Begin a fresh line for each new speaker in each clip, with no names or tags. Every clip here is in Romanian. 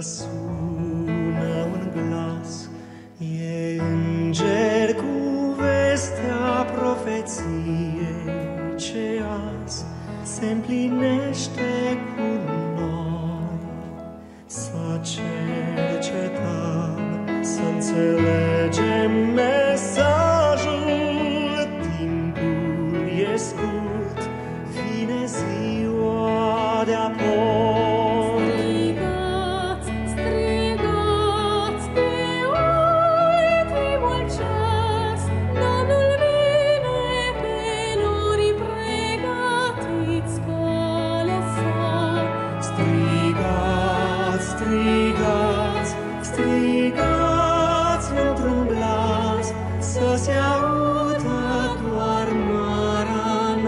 Sună un glas, e înger cu vestea profeției ce azi se împlinește cu noi. Să cercetăm, să înțelegem mesajul, timpul e scurt, vine ziua de-apoi. Strigați, strigați într-un glas, să se audă doar Maranata.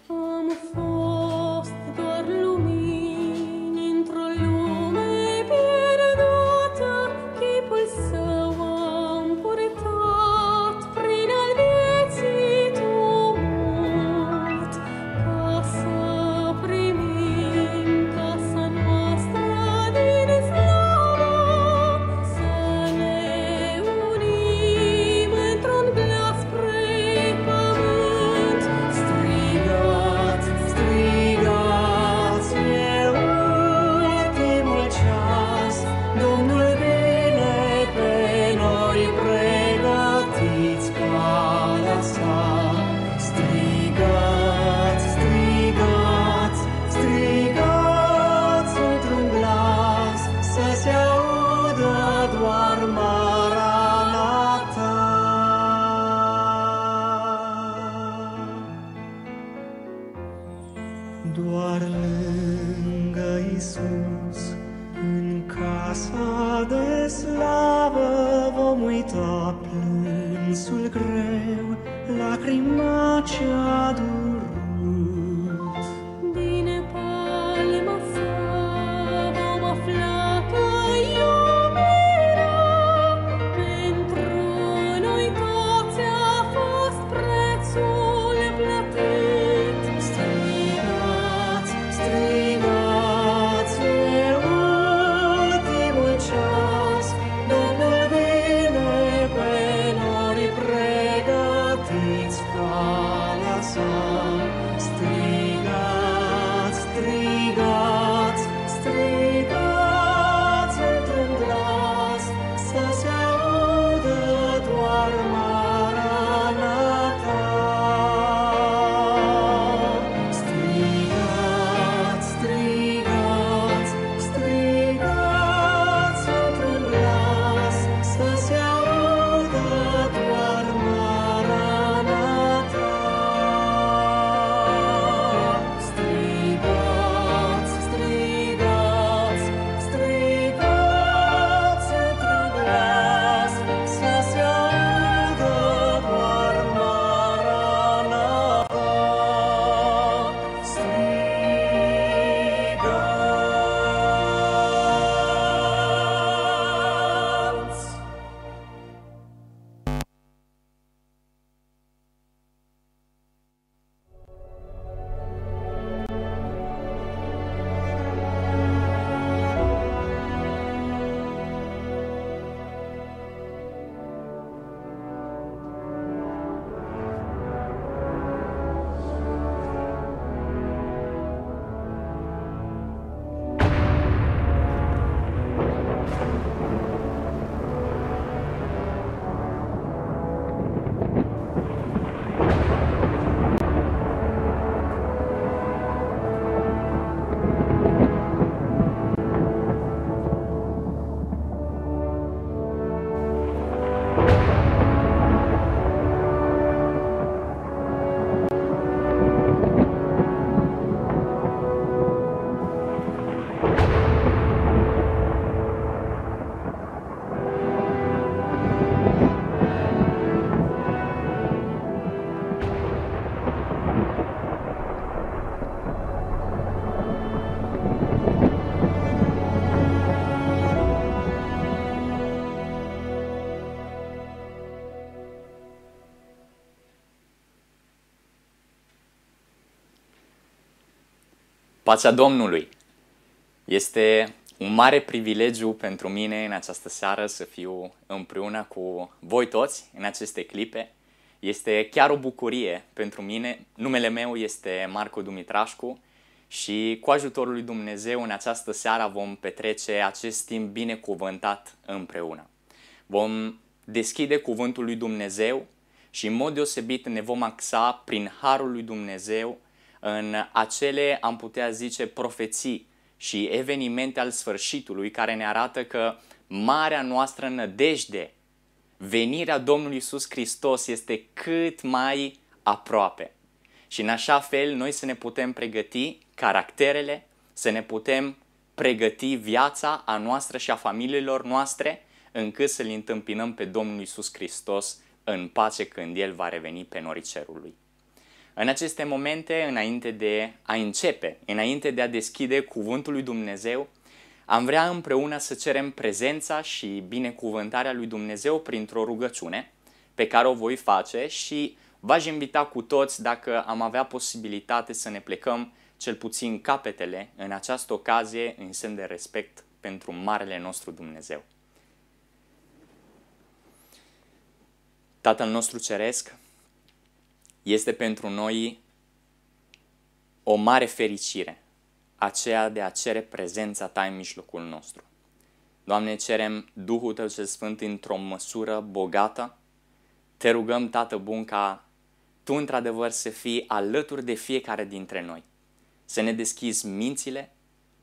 Am fost doar lumini într-o lume pierdută, chipul său am purtat prin al vieții tumult, ca să primim casa noastră din slavă, să ne unim într-un glas spre pământ.
Strigați, strigați, e ultimul ceas, Domnul vine pe noi, pregătiți calea sa. Strigați, strigați, strigați într-un glas, să se audă doar Maranata. Doar lângă Iisus, în casa de slavă, vom uita plânsul greu, lacrima ce-a durut.
Din palma sa vom afla că iubirea pentru noi toți a fost prețul plătit.
Strigați, strigați, e ultimul ceas, Domnul vine pe noi, pregătiți calea sa.
Pacea Domnului! Este un mare privilegiu pentru mine în această seară să fiu împreună cu voi toți în aceste clipe. Este chiar o bucurie pentru mine. Numele meu este Marco Dumitrașcu și cu ajutorul lui Dumnezeu în această seară vom petrece acest timp binecuvântat împreună. Vom deschide cuvântul lui Dumnezeu și în mod deosebit ne vom axa prin harul lui Dumnezeu în acele, am putea zice, profeții și evenimente al sfârșitului care ne arată că marea noastră nădejde, venirea Domnului Iisus Hristos, este cât mai aproape. Și în așa fel noi să ne putem pregăti caracterele, să ne putem pregăti viața a noastră și a familiilor noastre, încât să-L întâmpinăm pe Domnul Iisus Hristos în pace când El va reveni pe norii cerului. În aceste momente, înainte de a începe, înainte de a deschide cuvântul lui Dumnezeu, am vrea împreună să cerem prezența și binecuvântarea lui Dumnezeu printr-o rugăciune pe care o voi face și v-aș invita cu toți, dacă am avea posibilitate, să ne plecăm cel puțin capetele în această ocazie în semn de respect pentru Marele nostru Dumnezeu. Tatăl nostru Ceresc, este pentru noi o mare fericire aceea de a cere prezența Ta în mijlocul nostru. Doamne, cerem Duhul Tău cel Sfânt într-o măsură bogată. Te rugăm, Tată bun, ca Tu într-adevăr să fii alături de fiecare dintre noi. Să ne deschizi mințile,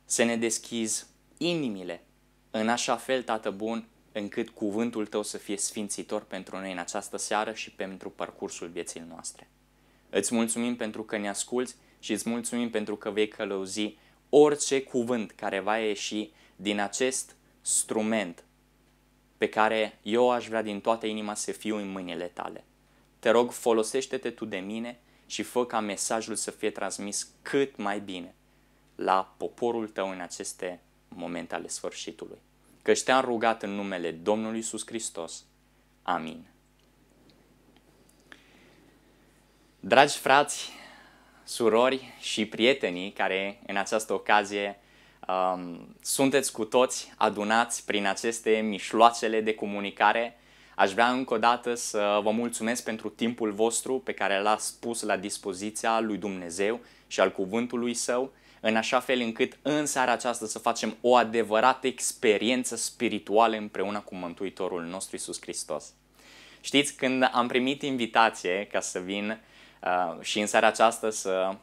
să ne deschizi inimile, în așa fel, Tată bun, încât cuvântul Tău să fie sfințitor pentru noi în această seară și pentru parcursul vieții noastre. Îți mulțumim pentru că ne asculți și îți mulțumim pentru că vei călăuzi orice cuvânt care va ieși din acest instrument pe care eu aș vrea din toată inima să fiu în mâinile Tale. Te rog, folosește-te Tu de mine și fă ca mesajul să fie transmis cât mai bine la poporul Tău în aceste momente ale sfârșitului. Căci Te-am rugat în numele Domnului Iisus Hristos. Amin. Dragi frați, surori și prietenii care în această ocazie sunteți cu toți adunați prin aceste mijloacele de comunicare, aș vrea încă o dată să vă mulțumesc pentru timpul vostru pe care l-ați pus la dispoziția lui Dumnezeu și al cuvântului Său, în așa fel încât în seara aceasta să facem o adevărată experiență spirituală împreună cu Mântuitorul nostru Iisus Hristos. Știți, când am primit invitație ca să vin și în seara aceasta să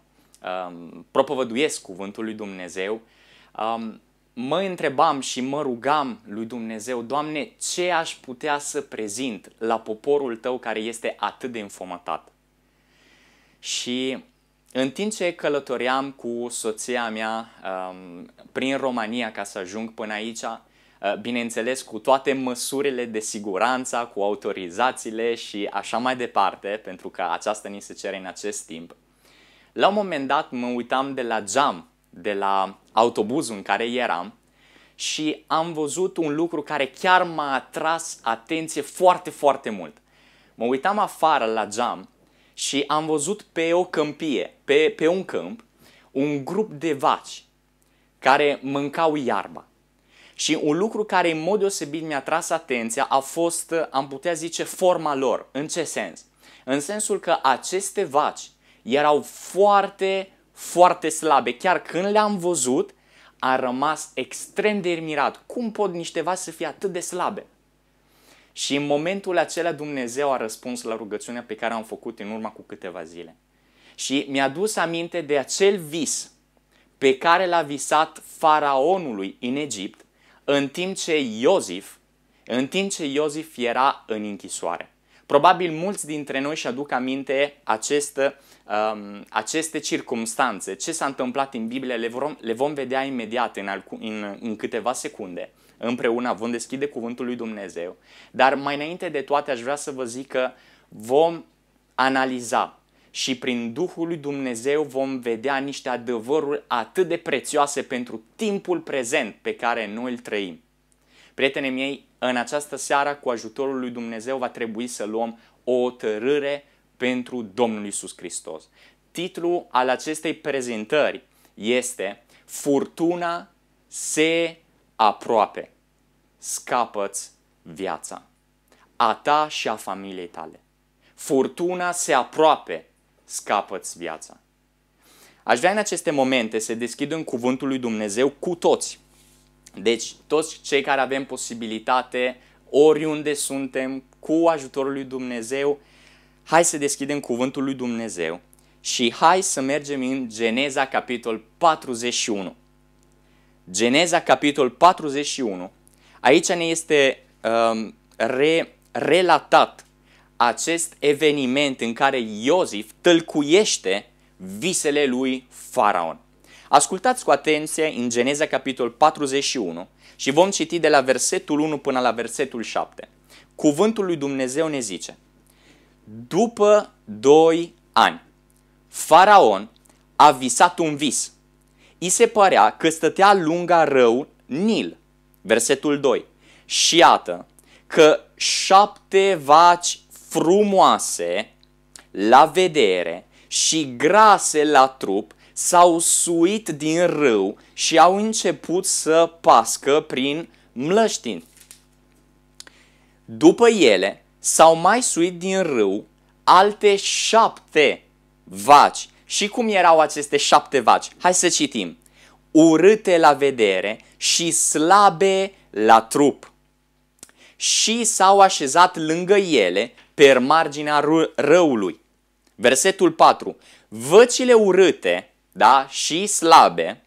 propovăduiesc cuvântul lui Dumnezeu, mă întrebam și mă rugam lui Dumnezeu: Doamne, ce aș putea să prezint la poporul Tău care este atât de înfometat? Și în timp ce călătoream cu soția mea prin România ca să ajung până aici, bineînțeles cu toate măsurile de siguranță, cu autorizațiile și așa mai departe, pentru că aceasta ni se cere în acest timp, la un moment dat mă uitam de la geam, de la autobuzul în care eram și am văzut un lucru care chiar m-a atras atenție foarte, foarte mult. Mă uitam afară la geam și am văzut pe o câmpie, pe un câmp, un grup de vaci care mâncau iarba. Și un lucru care în mod deosebit mi-a tras atenția a fost, am putea zice, forma lor. În ce sens? În sensul că aceste vaci erau foarte, foarte slabe. Chiar când le-am văzut, am rămas extrem de admirat. Cum pot niște vaci să fie atât de slabe? Și în momentul acela Dumnezeu a răspuns la rugăciunea pe care am făcut în urmă cu câteva zile. Și mi-a dus aminte de acel vis pe care l-a visat faraonului în Egipt, în timp ce Iosif era în închisoare. Probabil mulți dintre noi își aduc aminte aceste circumstanțe. Ce s-a întâmplat în Biblie le vom vedea imediat în câteva secunde. Împreună vom deschide cuvântul lui Dumnezeu. Dar mai înainte de toate aș vrea să vă zic că vom analiza și prin Duhul lui Dumnezeu vom vedea niște adevăruri atât de prețioase pentru timpul prezent pe care noi îl trăim. Prietenii mei, în această seară, cu ajutorul lui Dumnezeu, va trebui să luăm o hotărâre pentru Domnul Iisus Hristos. Titlul al acestei prezentări este: furtuna se aproape, scapă-ți viața, a ta și a familiei tale. Furtuna se aproape, scapă-ți viața. Aș vrea în aceste momente să deschidem cuvântul lui Dumnezeu cu toți. Deci toți cei care avem posibilitate, oriunde suntem, cu ajutorul lui Dumnezeu, hai să deschidem cuvântul lui Dumnezeu și hai să mergem în Geneza capitol 41. Geneza capitol 41. Aici ne este relatat acest eveniment în care Iosif tălcuiește visele lui Faraon. Ascultați cu atenție în Geneza capitol 41 și vom citi de la versetul 1 până la versetul 7. Cuvântul lui Dumnezeu ne zice: după 2 ani, Faraon a visat un vis. I se părea că stătea lângă râul Nil. Versetul 2. Și iată că 7 vaci frumoase la vedere și grase la trup s-au suit din râu și au început să pască prin mlăștini. După ele s-au mai suit din râu alte 7 vaci. Și cum erau aceste 7 vaci? Hai să citim. Urâte la vedere și slabe la trup. Și s-au așezat lângă ele pe marginea râului. Versetul 4. Văcile urâte, da, și slabe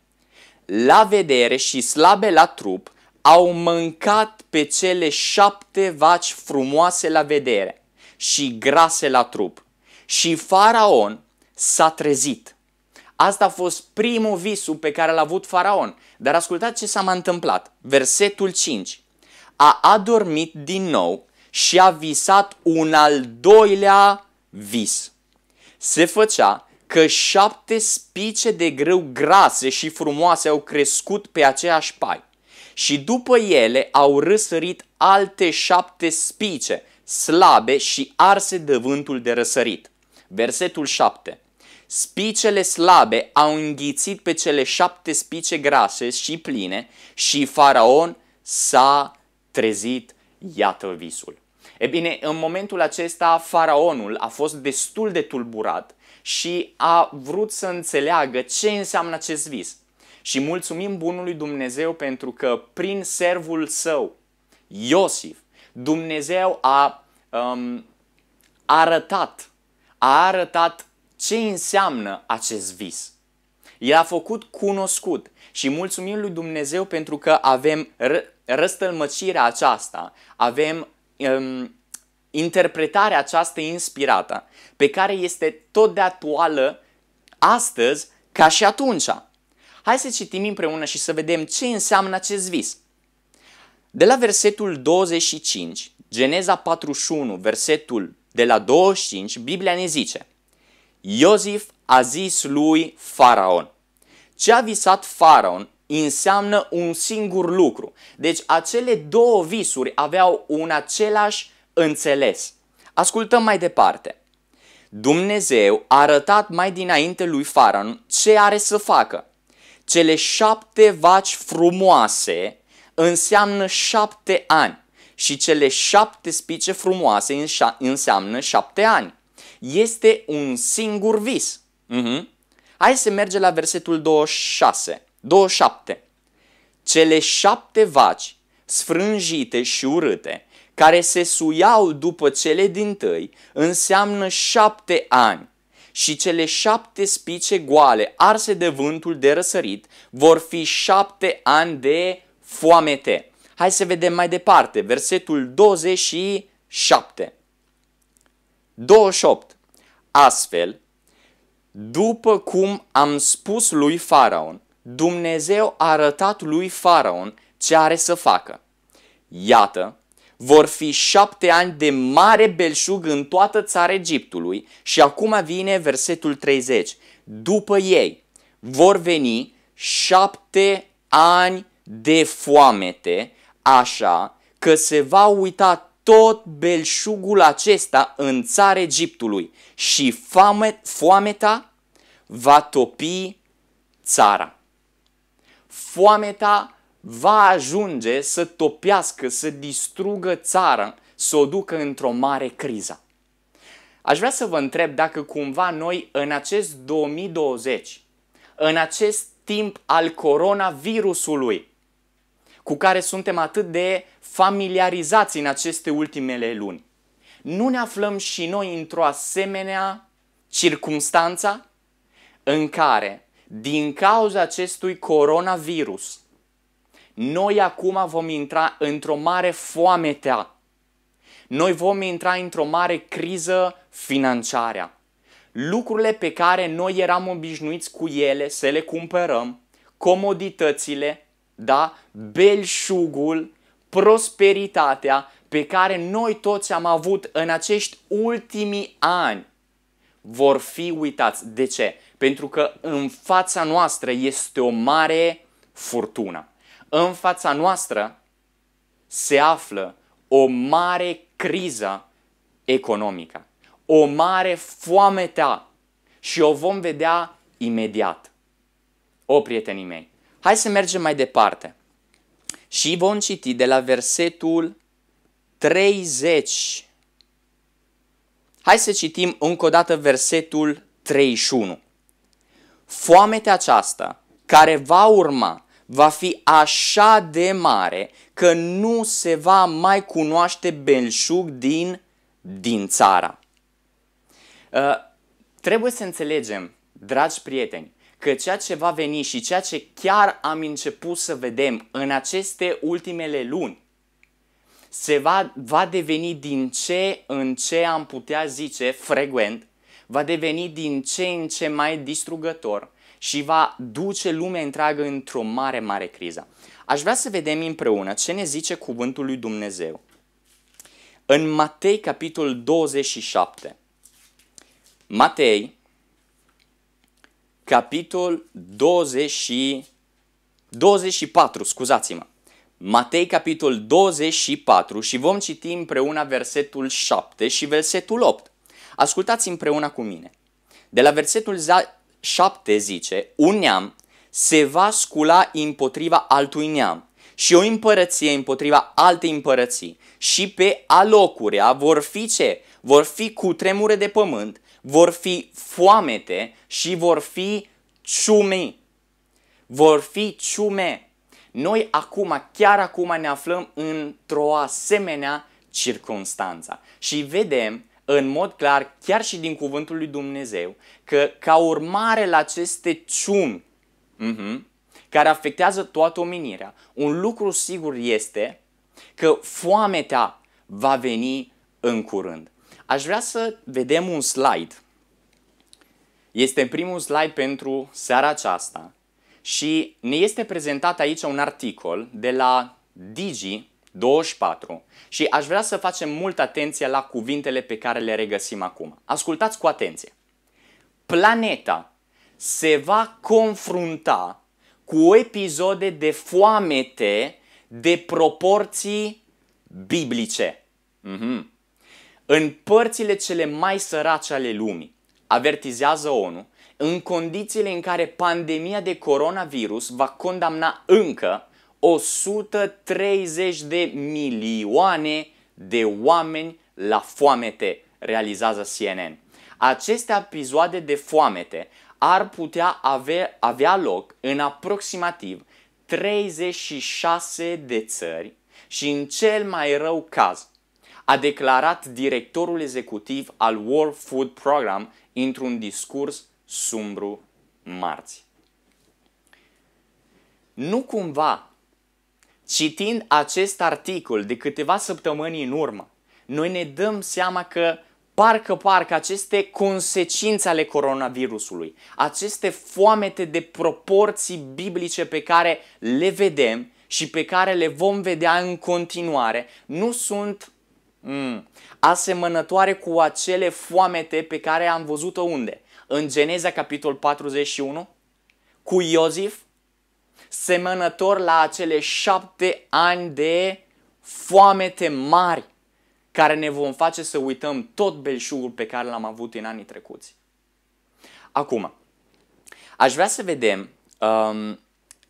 la vedere și slabe la trup au mâncat pe cele 7 vaci frumoase la vedere și grase la trup. Și Faraon s-a trezit. Asta a fost primul visul pe care l-a avut Faraon. Dar ascultați ce s-a mai întâmplat. Versetul 5. A adormit din nou și a visat un al doilea vis. Se făcea că 7 spice de grâu grase și frumoase au crescut pe aceeași pai. Și după ele au răsărit alte 7 spice slabe și arse de vântul de răsărit. Versetul 7. Spicele slabe au înghițit pe cele 7 spice grase și pline și Faraon s-a trezit. Iată visul. E bine, în momentul acesta Faraonul a fost destul de tulburat și a vrut să înțeleagă ce înseamnă acest vis. Și mulțumim bunului Dumnezeu pentru că prin servul său, Iosif, Dumnezeu a arătat ce înseamnă acest vis. El a făcut cunoscut și mulțumim lui Dumnezeu pentru că avem răstălmăcirea aceasta, avem interpretarea aceasta inspirată, pe care este tot de actuală astăzi ca și atunci. Hai să citim împreună și să vedem ce înseamnă acest vis. De la versetul 25, Geneza 41, versetul de la 25, Biblia ne zice: Iosif a zis lui Faraon. Ce a visat Faraon înseamnă un singur lucru. Deci acele două visuri aveau un același înțeles. Ascultăm mai departe. Dumnezeu a arătat mai dinainte lui Faraon ce are să facă. Cele 7 vaci frumoase înseamnă 7 ani și cele 7 spice frumoase înseamnă 7 ani. Este un singur vis. Hai să mergem la versetul 27. Cele 7 vaci sfrânjite și urâte, care se suiau după cele dintâi, înseamnă 7 ani. Și cele 7 spice goale, arse de vântul de răsărit, vor fi 7 ani de foamete. Hai să vedem mai departe, versetul 27. 28. Astfel, după cum am spus lui Faraon, Dumnezeu a arătat lui Faraon ce are să facă. Iată, vor fi 7 ani de mare belșug în toată țara Egiptului și acum vine versetul 30. După ei vor veni 7 ani de foamete, așa că se va uita tot belșugul acesta în țara Egiptului și foameta va topi țara. Foamea va ajunge să topească, să distrugă țara, să o ducă într-o mare criză. Aș vrea să vă întreb dacă cumva noi în acest 2020, în acest timp al coronavirusului, cu care suntem atât de familiarizați în aceste ultimele luni, nu ne aflăm și noi într-o asemenea circumstanță în care, din cauza acestui coronavirus, noi acum vom intra într-o mare foamete. Noi vom intra într-o mare criză financiară. Lucrurile pe care noi eram obișnuiți cu ele să le cumpărăm, comoditățile, da, belșugul, prosperitatea pe care noi toți am avut în acești ultimii ani, vor fi uitați. De ce? Pentru că în fața noastră este o mare furtună. În fața noastră se află o mare criză economică, o mare foamete și o vom vedea imediat. O, prietenii mei, hai să mergem mai departe și vom citi de la versetul 30. Hai să citim încă o dată versetul 31. Foametea aceasta care va urma va fi așa de mare că nu se va mai cunoaște belșug din țara. Trebuie să înțelegem, dragi prieteni, că ceea ce va veni și ceea ce chiar am început să vedem în aceste ultimele luni va deveni din ce în ce am putea zice frecvent, va deveni din ce în ce mai distrugător și va duce lumea întreagă într-o mare, mare criză. Aș vrea să vedem împreună ce ne zice cuvântul lui Dumnezeu. În Matei, capitolul 27. Matei, capitol 24, scuzați-mă. Matei, capitol 24 și vom citi împreună versetul 7 și versetul 8. Ascultați împreună cu mine. De la versetul 7 zice: un neam se va scula împotriva altui neam și o împărăție împotriva altei împărății și pe alocurea vor fi ce? Vor fi cutremure de pământ, vor fi foamete și vor fi ciume. Vor fi ciume. Noi acum, chiar acum ne aflăm într-o asemenea circunstanță și vedem în mod clar, chiar și din cuvântul lui Dumnezeu, că ca urmare la aceste ciumi care afectează toată omenirea, un lucru sigur este că foametea va veni în curând. Aș vrea să vedem un slide. Este primul slide pentru seara aceasta și ne este prezentat aici un articol de la Digi24 și aș vrea să facem multă atenție la cuvintele pe care le regăsim acum. Ascultați cu atenție. Planeta se va confrunta cu episoade de foamete de proporții biblice. În părțile cele mai sărace ale lumii, avertizează ONU, în condițiile în care pandemia de coronavirus va condamna încă 130 de milioane de oameni la foamete, realizează CNN. Aceste episoade de foamete ar putea avea loc în aproximativ 36 de țări și în cel mai rău caz, a declarat directorul executiv al World Food Program într-un discurs sumbru marți. Nu cumva, citind acest articol de câteva săptămâni în urmă, noi ne dăm seama că parcă aceste consecințe ale coronavirusului, aceste foamete de proporții biblice pe care le vedem și pe care le vom vedea în continuare, nu sunt asemănătoare cu acele foamete pe care am văzut-o unde? În Geneza, capitol 41, cu Iosif, semănător la acele 7 ani de foamete mari, care ne vom face să uităm tot belșugul pe care l-am avut în anii trecuți. Acum, aș vrea să vedem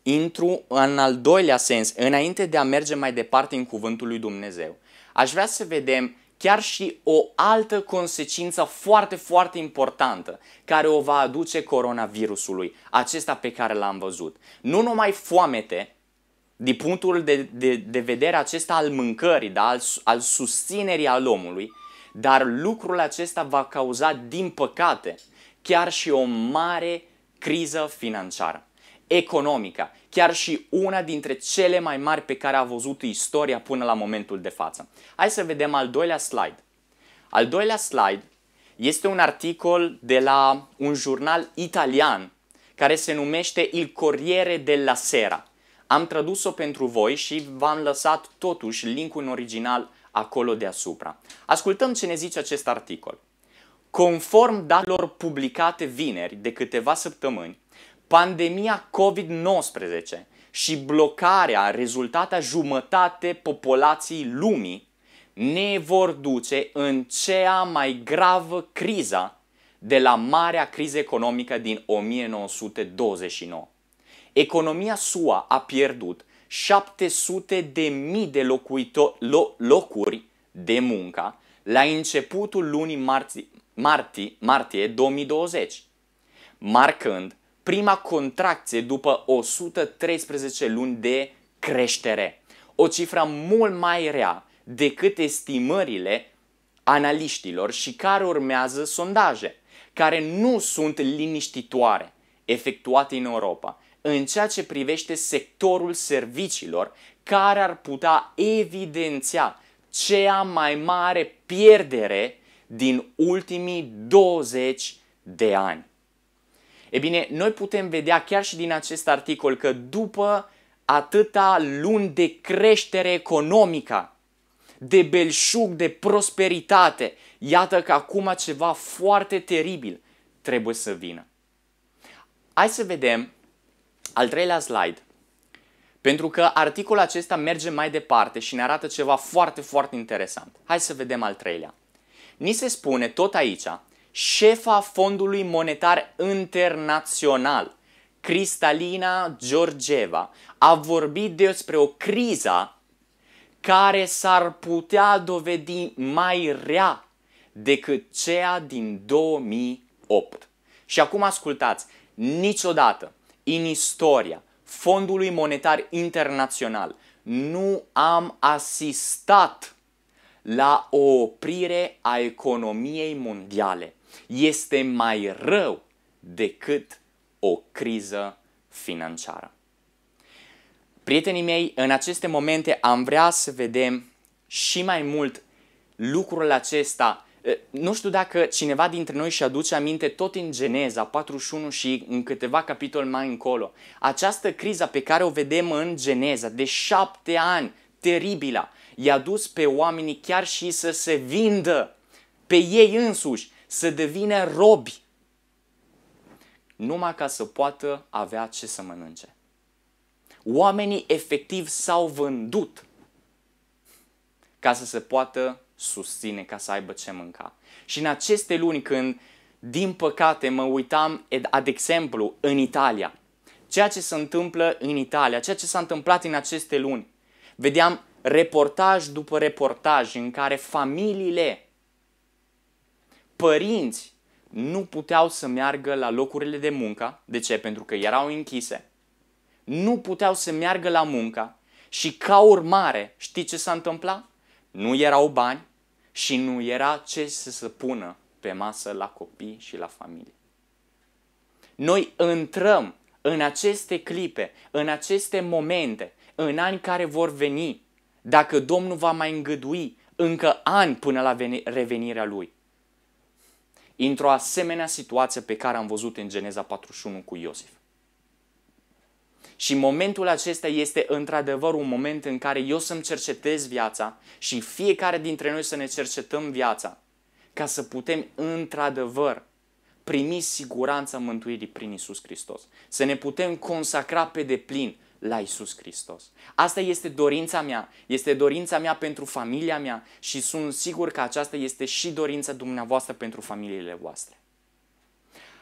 intru în al doilea sens, înainte de a merge mai departe în cuvântul lui Dumnezeu. Aș vrea să vedem chiar și o altă consecință foarte, foarte importantă care o va aduce coronavirusului, acesta pe care l-am văzut. Nu numai foamete, din punctul de vedere acesta al mâncării, da? al susținerii al omului, dar lucrul acesta va cauza, din păcate, chiar și o mare criză financiară, economică, chiar și una dintre cele mai mari pe care a văzut istoria până la momentul de față. Hai să vedem al doilea slide. Al doilea slide este un articol de la un jurnal italian care se numește Il Corriere della Sera. Am tradus-o pentru voi și v-am lăsat totuși linkul în original acolo deasupra. Ascultăm ce ne zice acest articol. Conform datelor publicate vineri de câteva săptămâni, pandemia COVID-19 și blocarea rezultată jumătate populației lumii ne vor duce în cea mai gravă criză de la marea criză economică din 1929. Economia SUA a pierdut 700.000 de locuri de muncă la începutul lunii martie 2020, marcând prima contracție după 113 luni de creștere. O cifră mult mai rea decât estimările analiștilor și care urmează sondaje, care nu sunt liniștitoare, efectuate în Europa, în ceea ce privește sectorul serviciilor, care ar putea evidenția cea mai mare pierdere din ultimii 20 de ani. E bine, noi putem vedea chiar și din acest articol că după atâta luni de creștere economică, de belșug, de prosperitate, iată că acum ceva foarte teribil trebuie să vină. Hai să vedem al treilea slide, pentru că articolul acesta merge mai departe și ne arată ceva foarte, foarte interesant. Hai să vedem al treilea. Ni se spune tot aici, șefa Fondului Monetar Internațional, Cristalina Georgieva, a vorbit despre o criză care s-ar putea dovedi mai rea decât cea din 2008. Și acum ascultați, niciodată în istoria Fondului Monetar Internațional nu am asistat la o oprire a economiei mondiale. Este mai rău decât o criză financiară. Prietenii mei, în aceste momente am vrea să vedem și mai mult lucrul acesta. Nu știu dacă cineva dintre noi și aduce aminte tot în Geneza 41 și în câteva capitole mai încolo. Această criză pe care o vedem în Geneza de 7 ani, teribilă, i-a dus pe oamenii chiar și să se vindă pe ei însuși, să devină robi, numai ca să poată avea ce să mănânce. Oamenii efectiv s-au vândut ca să se poată susține, ca să aibă ce mânca. Și în aceste luni când, din păcate, mă uitam, de exemplu, în Italia, ceea ce se întâmplă în Italia, ceea ce s-a întâmplat în aceste luni, vedeam reportaj după reportaj în care familiile, părinți, nu puteau să meargă la locurile de muncă. De ce? Pentru că erau închise. Nu puteau să meargă la muncă și ca urmare, știți ce s-a întâmplat? Nu erau bani și nu era ce să se pună pe masă la copii și la familie. Noi intrăm în aceste clipe, în aceste momente, în ani care vor veni, dacă Domnul va mai îngădui încă ani până la revenirea Lui, într-o asemenea situație pe care am văzut în Geneza 41 cu Iosif. Și momentul acesta este într-adevăr un moment în care eu să-mi cercetez viața și fiecare dintre noi să ne cercetăm viața ca să putem într-adevăr primi siguranța mântuirii prin Iisus Hristos. Să ne putem consacra pe deplin la Iisus Hristos. Asta este dorința mea pentru familia mea și sunt sigur că aceasta este și dorința dumneavoastră pentru familiile voastre.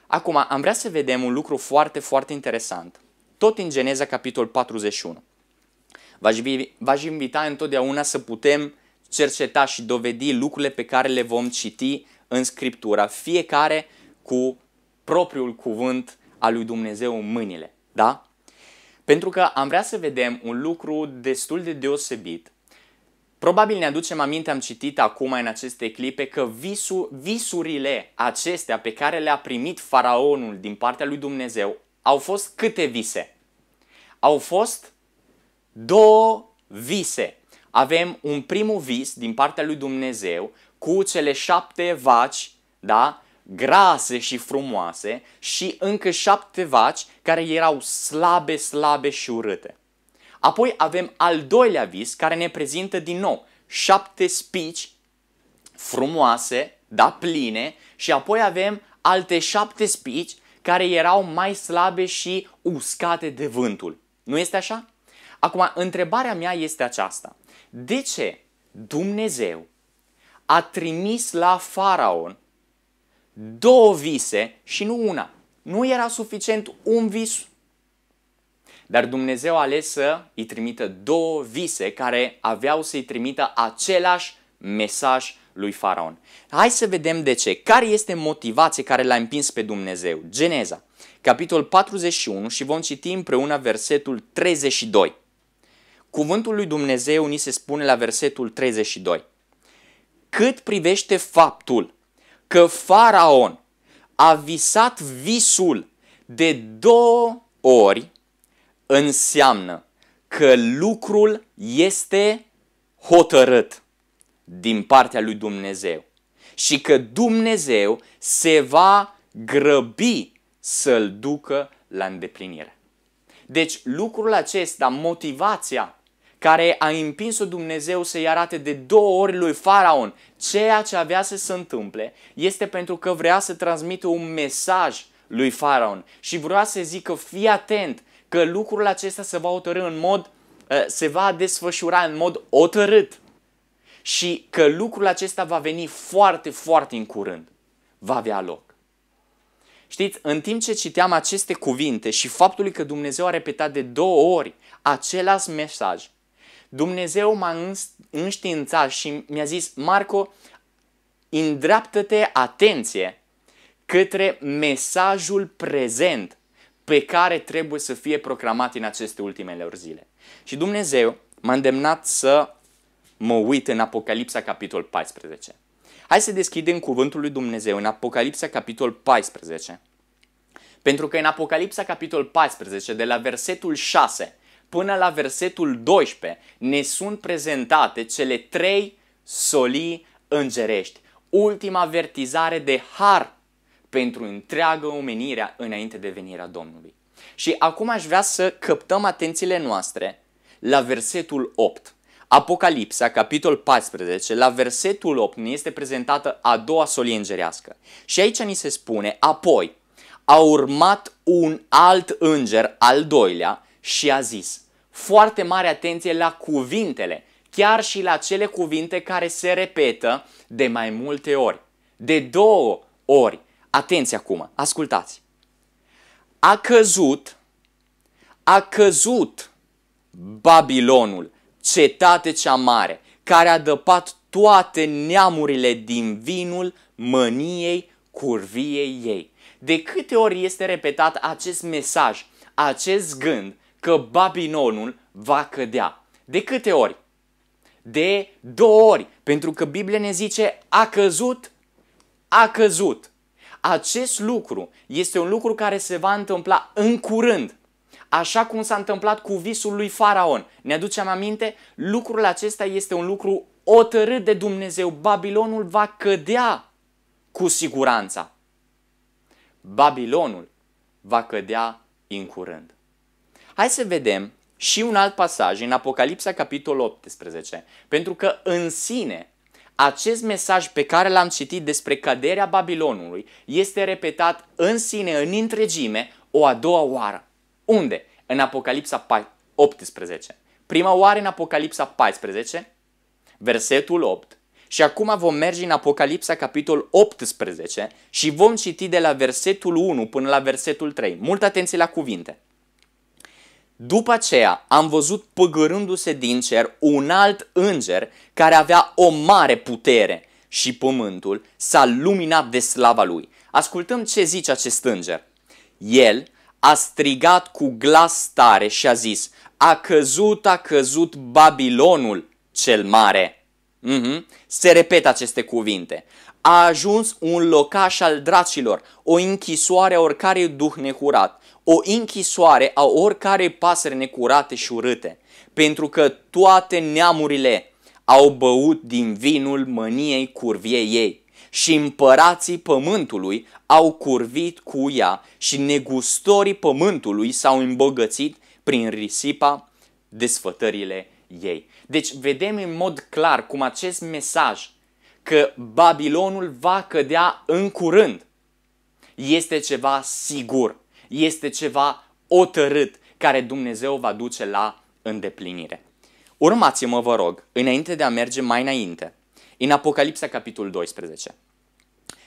Acum, am vrea să vedem un lucru foarte, foarte interesant. tot în Geneza, capitol 41. V-aș invita întotdeauna să putem cerceta și dovedi lucrurile pe care le vom citi în Scriptura, fiecare cu propriul cuvânt al lui Dumnezeu în mâinile. Da? Pentru că am vrea să vedem un lucru destul de deosebit. Probabil ne aducem aminte, am citit acum în aceste clipe, că visurile acestea pe care le-a primit faraonul din partea lui Dumnezeu au fost câte vise? Au fost 2 vise. Avem un primul vis din partea lui Dumnezeu cu cele 7 vaci, da? Grase și frumoase, și încă 7 vaci care erau slabe și urâte. Apoi avem al doilea vis care ne prezintă din nou 7 spici frumoase, da, pline, și apoi avem alte 7 spici care erau mai slabe și uscate de vântul. Nu este așa? Acum, întrebarea mea este aceasta. De ce Dumnezeu a trimis la faraon 2 vise și nu una? Nu era suficient un vis? Dar Dumnezeu a ales să îi trimită 2 vise care aveau să-i trimită același mesaj lui faraon. Hai să vedem de ce. Care este motivația care l-a împins pe Dumnezeu? Geneza, capitol 41, și vom citi împreună versetul 32. Cuvântul lui Dumnezeu ni se spune la versetul 32. Cât privește faptul că faraon a visat visul de 2 ori, înseamnă că lucrul este hotărât din partea lui Dumnezeu și că Dumnezeu se va grăbi să-l ducă la îndeplinire. Deci lucrul acesta, motivația care a împins-o Dumnezeu să-i arate de 2 ori lui faraon ceea ce avea să se întâmple, este pentru că vrea să transmită un mesaj lui faraon și vrea să zică: fii atent că lucrul acesta se va desfășura în mod hotărât și că lucrul acesta va veni foarte, foarte în curând. Va avea loc. Știți, în timp ce citeam aceste cuvinte și faptul că Dumnezeu a repetat de 2 ori același mesaj, Dumnezeu m-a înștiințat și mi-a zis: Marco, îndreaptă-te atenție către mesajul prezent pe care trebuie să fie proclamat în aceste ultimele zile. Și Dumnezeu m-a îndemnat să mă uit în Apocalipsa, capitol 14. Hai să deschidem cuvântul lui Dumnezeu în Apocalipsa, capitol 14. Pentru că în Apocalipsa, capitol 14, de la versetul 6 până la versetul 12, ne sunt prezentate cele 3 solii îngerești. Ultima avertizare de har pentru întreaga omenire înainte de venirea Domnului. Și acum aș vrea să captăm atențiile noastre la versetul 8. Apocalipsa, capitol 14, la versetul 8 ne este prezentată a doua solie îngerească. Și aici ni se spune: apoi a urmat un alt înger, al doilea, și a zis. Foarte mare atenție la cuvintele, chiar și la cele cuvinte care se repetă de mai multe ori, de 2 ori. Atenție acum, ascultați. A căzut Babilonul, cetate cea mare, care a dăpat toate neamurile din vinul mâniei curviei ei. De câte ori este repetat acest mesaj, acest gând că Babilonul va cădea? De câte ori? De 2 ori. Pentru că Biblia ne zice: a căzut, a căzut. Acest lucru este un lucru care se va întâmpla în curând. Așa cum s-a întâmplat cu visul lui faraon. Ne aducem aminte? Lucrul acesta este un lucru hotărât de Dumnezeu. Babilonul va cădea cu siguranță. Babilonul va cădea în curând. Hai să vedem și un alt pasaj în Apocalipsa, capitolul 18. Pentru că în sine acest mesaj pe care l-am citit despre căderea Babilonului este repetat în sine, în întregime, o a doua oară. Unde? În Apocalipsa 18. Prima oară în Apocalipsa 14, versetul 8. Și acum vom merge în Apocalipsa, capitolul 18 și vom citi de la versetul 1 până la versetul 3. Multă atenție la cuvinte. După aceea am văzut păgărându-se din cer un alt înger care avea o mare putere și pământul s-a luminat de slava lui. Ascultăm ce zice acest înger. El a strigat cu glas tare și a zis: a căzut Babilonul cel mare. Se repetă aceste cuvinte. A ajuns un locaș al dracilor, o închisoare a oricare duh necurat, o închisoare a oricare pasăre necurate și urâte, pentru că toate neamurile au băut din vinul mâniei curviei ei și împărații pământului au curvit cu ea și negustorii pământului s-au îmbogățit prin risipa desfătările ei. Deci vedem în mod clar cum acest mesaj că Babilonul va cădea în curând este ceva sigur, este ceva hotărât care Dumnezeu va duce la îndeplinire. Urmați-mă, vă rog, înainte de a merge mai înainte, în Apocalipsa capitolul 12.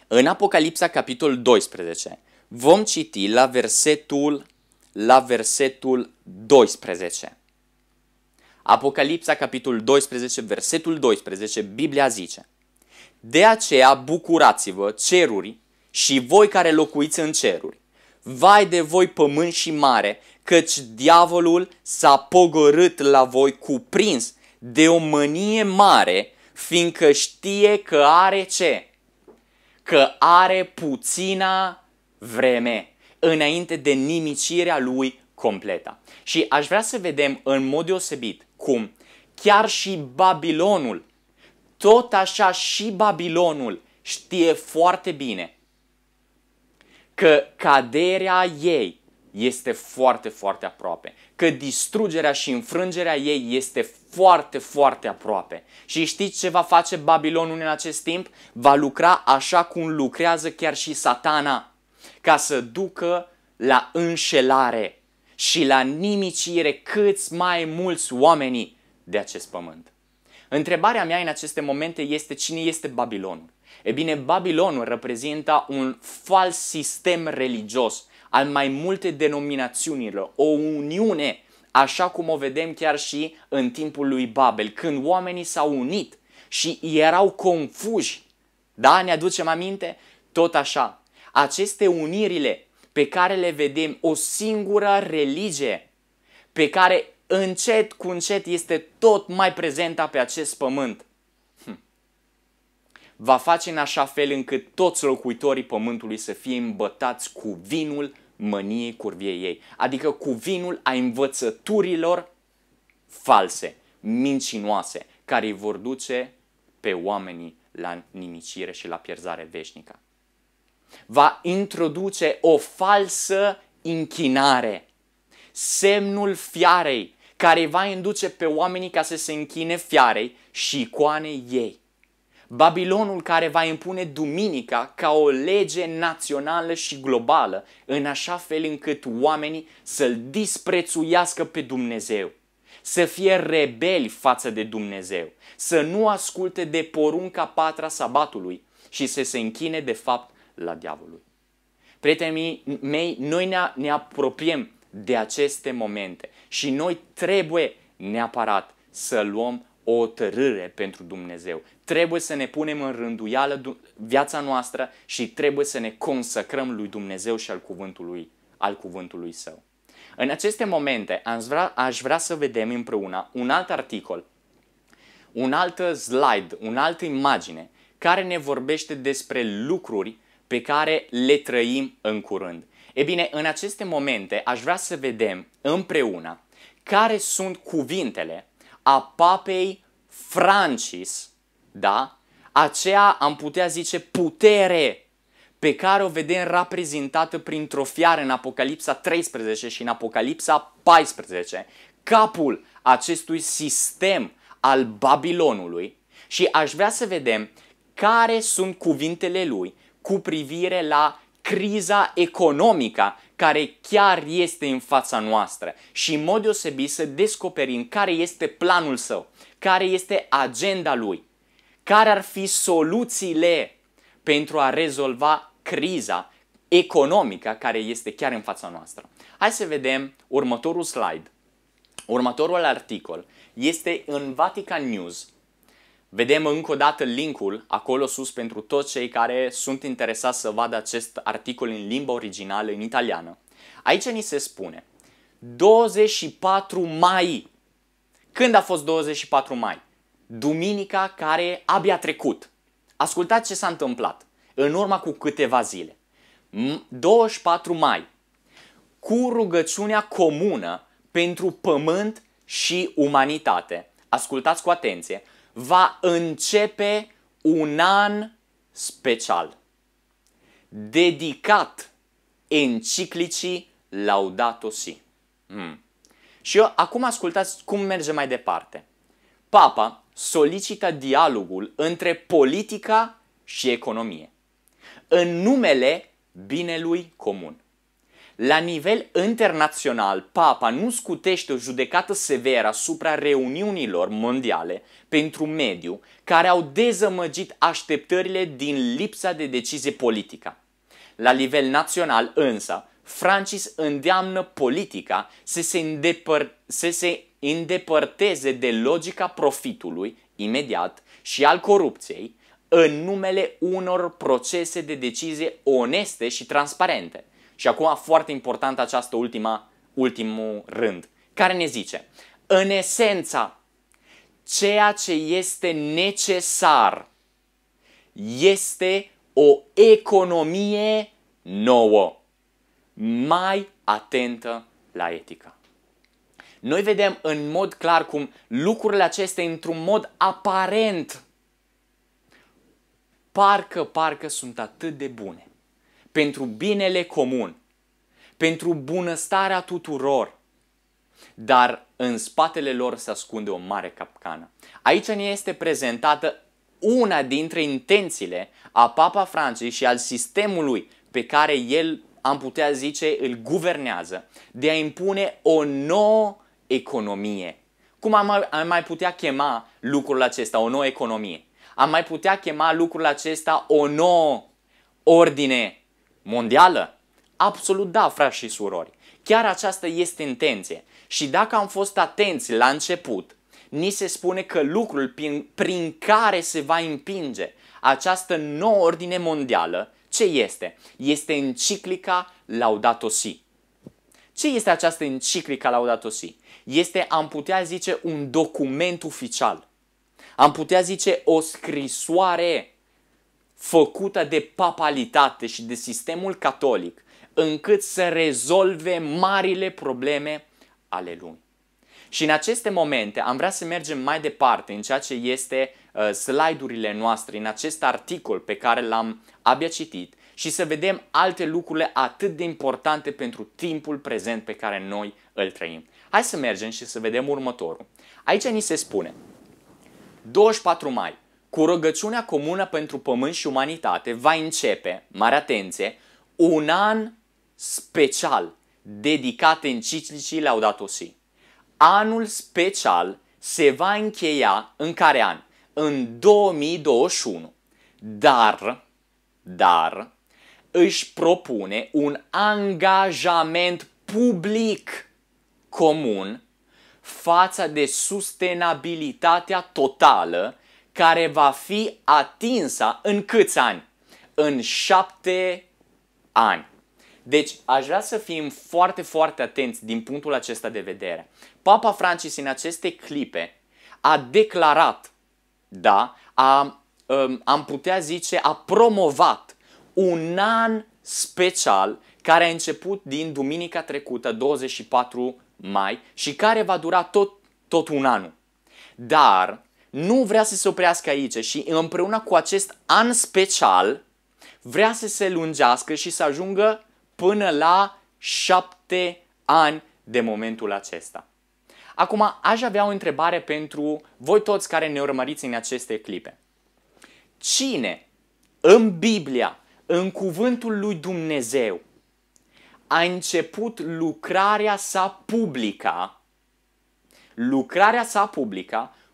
În Apocalipsa capitolul 12 vom citi la versetul 12. Apocalipsa capitolul 12, versetul 12, Biblia zice: de aceea bucurați-vă, ceruri, și voi care locuiți în ceruri. Vai de voi, pământ și mare, căci diavolul s-a pogorât la voi cuprins de o mânie mare, fiindcă știe că are ce? Că are puțina vreme înainte de nimicirea lui completă. Și aș vrea să vedem în mod deosebit cum chiar și Babilonul, tot așa și Babilonul știe foarte bine că caderea ei este foarte, foarte aproape. Că distrugerea și înfrângerea ei este foarte, foarte aproape. Și știți ce va face Babilonul în acest timp? Va lucra așa cum lucrează chiar și Satana, ca să ducă la înșelare și la nimicire câți mai mulți oameni de acest pământ. Întrebarea mea în aceste momente este: cine este Babilonul? E bine, Babilonul reprezintă un fals sistem religios al mai multe denominațiunilor, o uniune, așa cum o vedem chiar și în timpul lui Babel, când oamenii s-au unit și erau confuși. Da, ne aducem aminte? Tot așa, aceste unirile pe care le vedem, o singură religie pe care încet cu încet este tot mai prezentă pe acest pământ, va face în așa fel încât toți locuitorii pământului să fie îmbătați cu vinul mâniei curviei ei, adică cu vinul a învățăturilor false, mincinoase, care îi vor duce pe oamenii la nimicire și la pierzare veșnică. Va introduce o falsă închinare, semnul fiarei, care va induce pe oamenii ca să se închine fiarei și icoanei ei. Babilonul care va impune duminica ca o lege națională și globală, în așa fel încât oamenii să-L disprețuiască pe Dumnezeu, să fie rebeli față de Dumnezeu, să nu asculte de porunca 4 sabatului și să se închine de fapt la diavolul. Prietenii mei, noi ne apropiem de aceste momente și noi trebuie neapărat să luăm o hotărâre pentru Dumnezeu. Trebuie să ne punem în rânduială viața noastră și trebuie să ne consacrăm lui Dumnezeu și al cuvântului Său. În aceste momente aș vrea să vedem împreună un alt articol, un alt slide, o altă imagine care ne vorbește despre lucruri pe care le trăim în curând. E bine, în aceste momente aș vrea să vedem împreună care sunt cuvintele a Papei Francis, da? Aceea, am putea zice, putere pe care o vedem reprezentată printr-o fiară în Apocalipsa 13 și în Apocalipsa 14, capul acestui sistem al Babilonului, și aș vrea să vedem care sunt cuvintele lui cu privire la criza economică care chiar este în fața noastră și în mod deosebit să descoperim care este planul său, care este agenda lui, care ar fi soluțiile pentru a rezolva criza economică care este chiar în fața noastră. Hai să vedem următorul slide Următorul articol este în Vatican News. Vedem încă o dată linkul acolo sus pentru toți cei care sunt interesați să vadă acest articol în limba originală, în italiană. Aici ni se spune 24 mai. Când a fost 24 mai? Duminica care abia trecut. Ascultați ce s-a întâmplat în urma cu câteva zile. 24 mai. Cu rugăciunea comună pentru pământ și umanitate. Ascultați cu atenție. Va începe un an special dedicat enciclicii Laudato Si. Și acum ascultați cum merge mai departe. Papa solicită dialogul între politica și economie, în numele binelui comun. La nivel internațional, Papa nu scutește o judecată severă asupra reuniunilor mondiale pentru mediu care au dezamăgit așteptările din lipsa de decizie politică. La nivel național însă, Francis îndeamnă politica să se îndepărteze de logica profitului imediat și al corupției în numele unor procese de decizie oneste și transparente. Și acum foarte important această ultimul rând, care ne zice, în esența, ceea ce este necesar este o economie nouă, mai atentă la etică. Noi vedem în mod clar cum lucrurile acestea, într-un mod aparent, parcă sunt atât de bune pentru binele comun, pentru bunăstarea tuturor, dar în spatele lor se ascunde o mare capcană. Aici ne este prezentată una dintre intențiile a Papa Francis și al sistemului pe care el, am putea zice, îl guvernează, de a impune o nouă economie. Cum am mai putea chema lucrul acesta, o nouă economie? Am mai putea chema lucrul acesta o nouă ordine mondială? Absolut da, frați și surori. Chiar aceasta este intenție. Și dacă am fost atenți la început, ni se spune că lucrul prin care se va împinge această nouă ordine mondială, ce este? Este enciclica Laudato Si. Ce este această enciclica Laudato Si? Este, am putea zice, un document oficial. Am putea zice o scrisoare făcută de papalitate și de sistemul catolic, încât să rezolve marile probleme ale lumii. Și în aceste momente am vrea să mergem mai departe în ceea ce este slide-urile noastre, în acest articol pe care l-am abia citit și să vedem alte lucruri atât de importante pentru timpul prezent pe care noi îl trăim. Hai să mergem și să vedem următorul. Aici ni se spune 24 mai, cu rugăciunea comună pentru pământ și umanitate, va începe, mare atenție, un an special dedicat enciclicii Laudato Si. Anul special se va încheia în care an? În 2021. Dar își propune un angajament public comun față de sustenabilitatea totală care va fi atinsă în câți ani? În 7 ani. Deci aș vrea să fim foarte, foarte atenți din punctul acesta de vedere. Papa Francis în aceste clipe a declarat, am putea zice, a promovat un an special care a început din duminica trecută, 24 mai, și care va dura tot un an. Dar nu vrea să se oprească aici și împreună cu acest an special vrea să se lungească și să ajungă până la 7 ani de momentul acesta. Acum, aș avea o întrebare pentru voi toți care ne urmăriți în aceste clipe. Cine în Biblia, în cuvântul lui Dumnezeu, a început lucrarea sa publică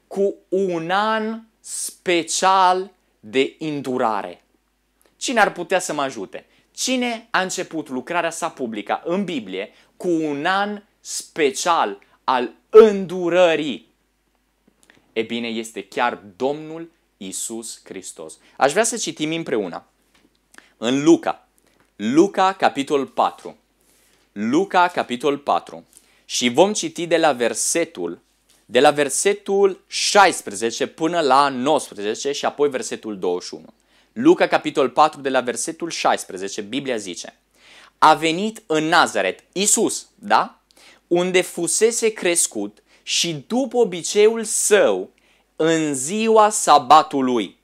cu un an special de îndurare? Cine ar putea să mă ajute? Cine a început lucrarea sa publică în Biblie cu un an special al îndurării. E bine, este chiar Domnul Iisus Hristos. Aș vrea să citim împreună în Luca, capitolul 4. Luca, capitolul 4. Și vom citi de la versetul 16 până la 19 și apoi versetul 21. Luca, capitolul 4, de la versetul 16, Biblia zice: a venit în Nazaret, Iisus, da? Unde fusese crescut și după obiceiul său, în ziua sabatului,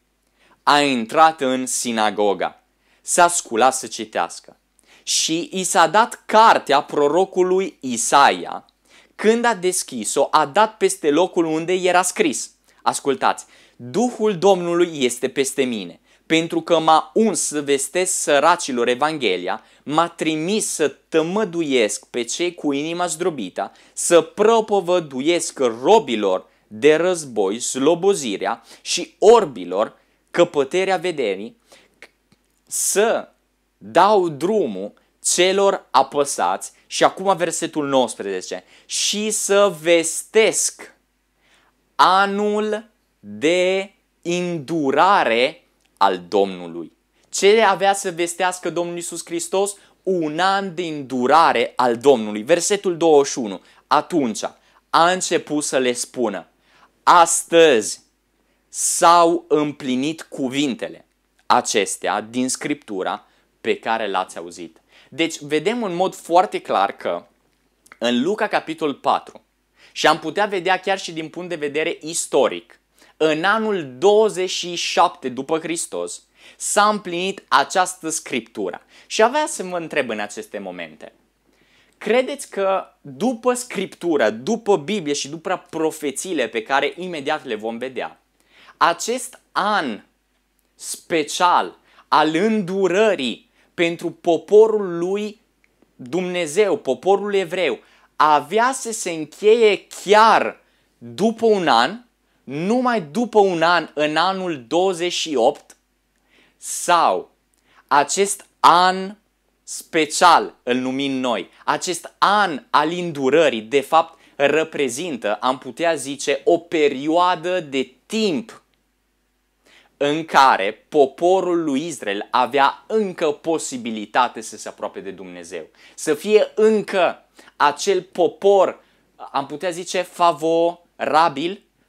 a intrat în sinagoga, s-a sculat să citească. Și i s-a dat cartea prorocului Isaia. Când a deschis-o, a dat peste locul unde era scris. Ascultați, Duhul Domnului este peste mine, pentru că m-a uns să vestesc săracilor Evanghelia, m-a trimis să tămăduiesc pe cei cu inima zdrobită, să propovăduiesc robilor de război slobozirea și orbilor căpătărea vederii, să dau drumul celor apăsați, și acum versetul 19, și să vestesc anul de îndurare al Domnului. Ce avea să vestească Domnul Iisus Hristos? Un an de îndurare al Domnului. Versetul 21. Atunci a început să le spună: astăzi s-au împlinit cuvintele acestea din Scriptura pe care l-ați auzit. Deci vedem în mod foarte clar că în Luca capitolul 4, și am putea vedea chiar și din punct de vedere istoric, în anul 27 după Hristos s-a împlinit această scriptură. Și avea să mă întreb în aceste momente: credeți că după Scriptură, după Biblie și după profețiile pe care imediat le vom vedea, acest an special al îndurării pentru poporul lui Dumnezeu, poporul evreu, avea să se încheie chiar după un an, numai după un an, în anul 28, sau acest an special, îl numim noi, acest an al îndurării, de fapt, reprezintă, am putea zice, o perioadă de timp în care poporul lui Israel avea încă posibilitate să se apropie de Dumnezeu. Să fie încă acel popor, am putea zice,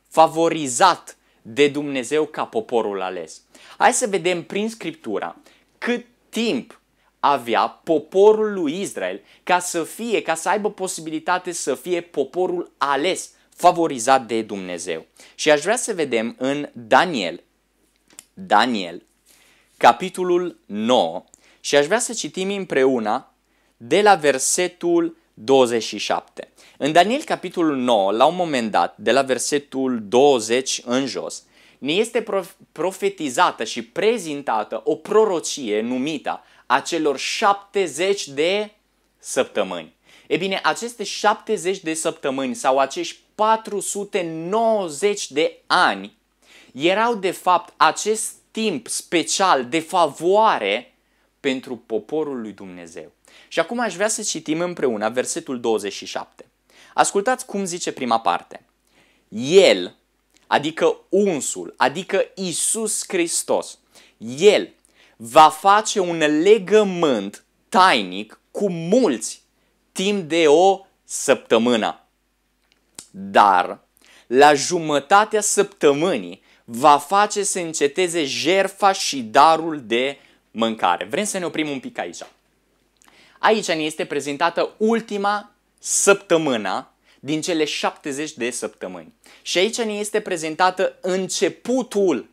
favorizat de Dumnezeu ca poporul ales. Hai să vedem prin Scriptura cât timp avea poporul lui Israel ca să aibă posibilitate să fie poporul ales, favorizat de Dumnezeu. Și aș vrea să vedem în Daniel, capitolul 9, și aș vrea să citim împreună de la versetul 27. În Daniel, capitolul 9, la un moment dat, de la versetul 20 în jos, ne este profetizată și prezentată o prorocie numită a celor 70 de săptămâni. E bine, aceste 70 de săptămâni sau acești 490 de ani erau de fapt acest timp special de favoare pentru poporul lui Dumnezeu. Și acum aș vrea să citim împreună versetul 27. Ascultați cum zice prima parte. El, adică unsul, adică Iisus Hristos, El va face un legământ tainic cu mulți timp de o săptămână. Dar la jumătatea săptămânii va face să înceteze jertfa și darul de mâncare. Vrem să ne oprim un pic aici. Aici ne este prezentată ultima săptămână din cele 70 de săptămâni. Și aici ne este prezentată începutul,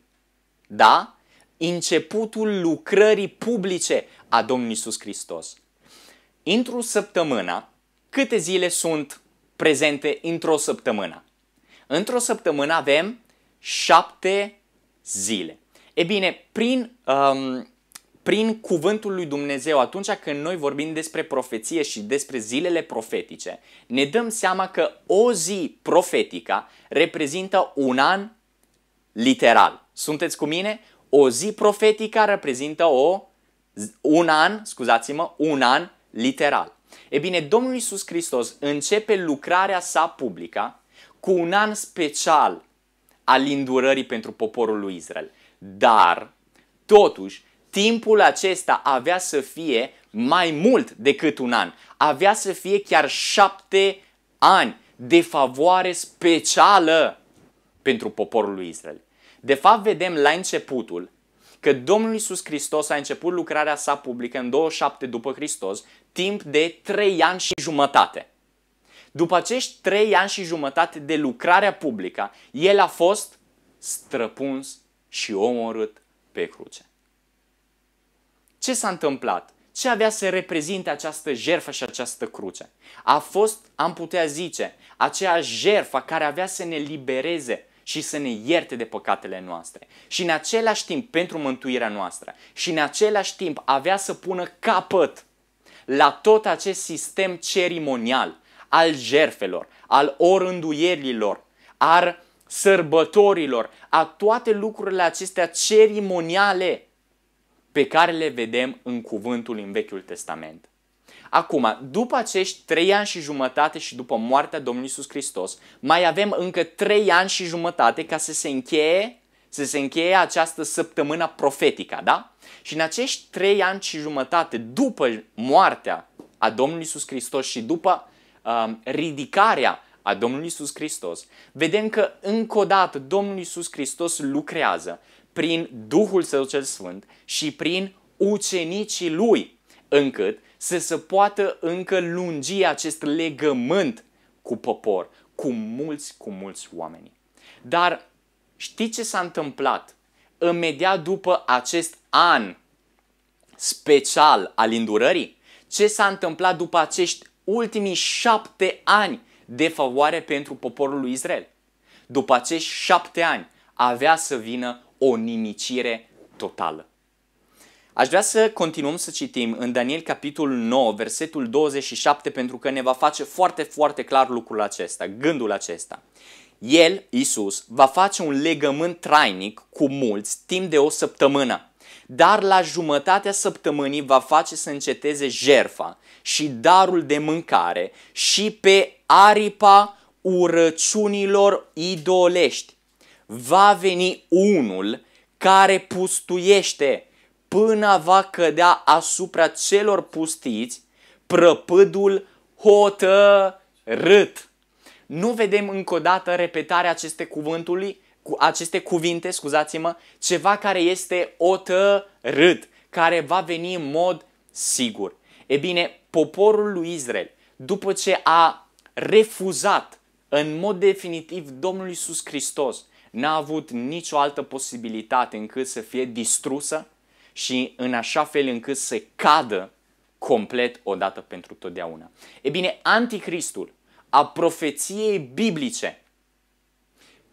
da? Începutul lucrării publice a Domnului Iisus Hristos. Într-o săptămână, câte zile sunt prezente într-o săptămână? Într-o săptămână avem 7 zile. E bine, prin cuvântul lui Dumnezeu, atunci când noi vorbim despre profeție și despre zilele profetice, ne dăm seama că o zi profetică reprezintă un an literal. Sunteți cu mine? O zi profetică reprezintă un an literal. E bine, Domnul Iisus Hristos începe lucrarea sa publică cu un an special al îndurării pentru poporul lui Israel. Dar, totuși, timpul acesta avea să fie mai mult decât un an. Avea să fie chiar 7 ani de favoare specială pentru poporul lui Israel. De fapt, vedem la începutul că Domnul Iisus Hristos a început lucrarea sa publică în 27 după Hristos, timp de 3 ani și jumătate. După acești 3 ani și jumătate de lucrarea publică, el a fost străpuns și omorât pe cruce. Ce s-a întâmplat? Ce avea să reprezinte această jertfă și această cruce? A fost, am putea zice, aceea jertfă care avea să ne libereze și să ne ierte de păcatele noastre. Și în același timp, pentru mântuirea noastră, și în același timp avea să pună capăt la tot acest sistem cerimonial al jertfelor, al orânduierilor, al sărbătorilor, a toate lucrurile acestea cerimoniale pe care le vedem în cuvântul în Vechiul Testament. Acum, după acești 3 ani și jumătate și după moartea Domnului Iisus Hristos, mai avem încă 3 ani și jumătate ca să se încheie această săptămână profetică, da? Și în acești 3 ani și jumătate după moartea a Domnului Iisus Hristos și după ridicarea a Domnului Iisus Hristos, vedem că încă o dată Domnul Iisus Hristos lucrează prin Duhul Său cel Sfânt și prin ucenicii Lui, încât să se poată încă lungi acest legământ cu popor, cu mulți oameni. Dar știți ce s-a întâmplat? Imediat după acest an special al îndurării, ce s-a întâmplat după acești ultimii 7 ani de favoare pentru poporul lui Israel? După acești 7 ani avea să vină o nimicire totală. Aș vrea să continuăm să citim în Daniel capitolul 9, versetul 27, pentru că ne va face foarte clar lucrul acesta, gândul acesta. El, Iisus, va face un legământ trainic cu mulți timp de o săptămână, dar la jumătatea săptămânii va face să înceteze jertfa și darul de mâncare și pe aripa urăciunilor idolești. Va veni unul care pustuiește până va cădea asupra celor pustiți prăpădul hotărât. Nu vedem încă o dată repetarea aceste cuvinte, ceva care este hotărât, care va veni în mod sigur. E bine, poporul lui Israel, după ce a refuzat în mod definitiv Domnul Iisus Hristos, n-a avut nicio altă posibilitate încât să fie distrusă și în așa fel încât să cadă complet odată pentru totdeauna. E bine, Anticristul a profeției biblice,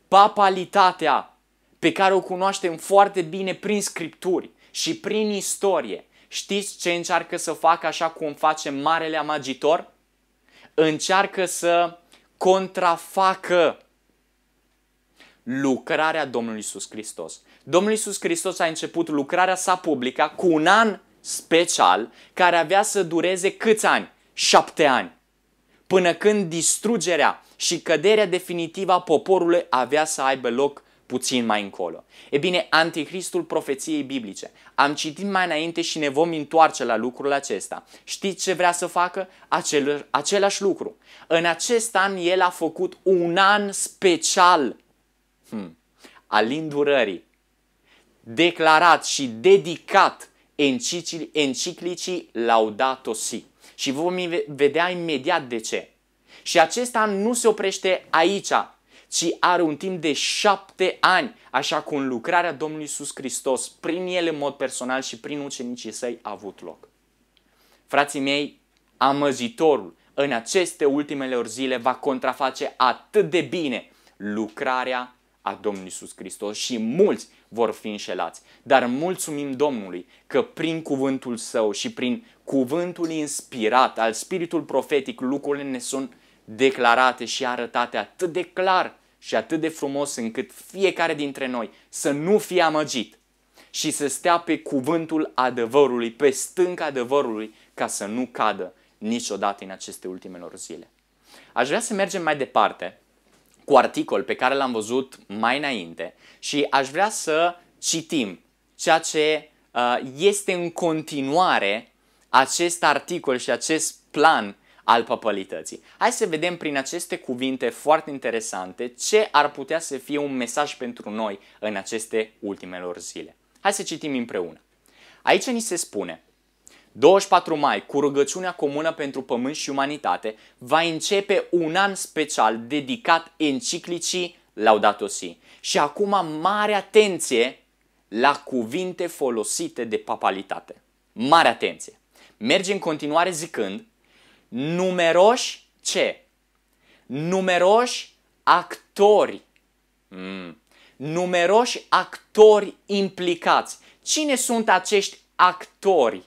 papalitatea pe care o cunoaștem foarte bine prin Scripturi și prin istorie, știți ce încearcă să facă așa cum face Marele Amagitor? Încearcă să contrafacă lucrarea Domnului Iisus Hristos. Domnul Iisus Hristos a început lucrarea sa publică cu un an special care avea să dureze câți ani? 7 ani. Până când distrugerea și căderea definitivă a poporului avea să aibă loc puțin mai încolo. E bine, Anticristul profeției biblice. Am citit mai înainte și ne vom întoarce la lucrul acesta. Știți ce vrea să facă? Același lucru. În acest an el a făcut un an special al îndurării, declarat și dedicat enciclicii Laudato Si. Și vom vedea imediat de ce. Și acest an nu se oprește aici, ci are un timp de 7 ani, așa cum lucrarea Domnului Iisus Hristos, prin el în mod personal și prin ucenicii săi, a avut loc. Frații mei, amăzitorul în aceste ultimele zile va contraface atât de bine lucrarea a Domnului Iisus Hristos și mulți vor fi înșelați. Dar mulțumim Domnului că prin cuvântul Său și prin cuvântul inspirat al Spiritului Profetic lucrurile ne sunt declarate și arătate atât de clar și atât de frumos încât fiecare dintre noi să nu fie amăgit și să stea pe cuvântul adevărului, pe stânca adevărului, ca să nu cadă niciodată în aceste ultimelor zile. Aș vrea să mergem mai departe cu articol pe care l-am văzut mai înainte și aș vrea să citim ceea ce este în continuare acest articol și acest plan al papalității. Hai să vedem prin aceste cuvinte foarte interesante ce ar putea să fie un mesaj pentru noi în aceste ultimelor zile. Hai să citim împreună. Aici ni se spune: 24 mai, cu rugăciunea comună pentru pământ și umanitate, va începe un an special dedicat enciclicii Laudato Si. Și acum mare atenție la cuvinte folosite de papalitate. Mare atenție! Merge în continuare zicând: numeroși ce? Numeroși actori. Numeroși actori implicați. Cine sunt acești actori?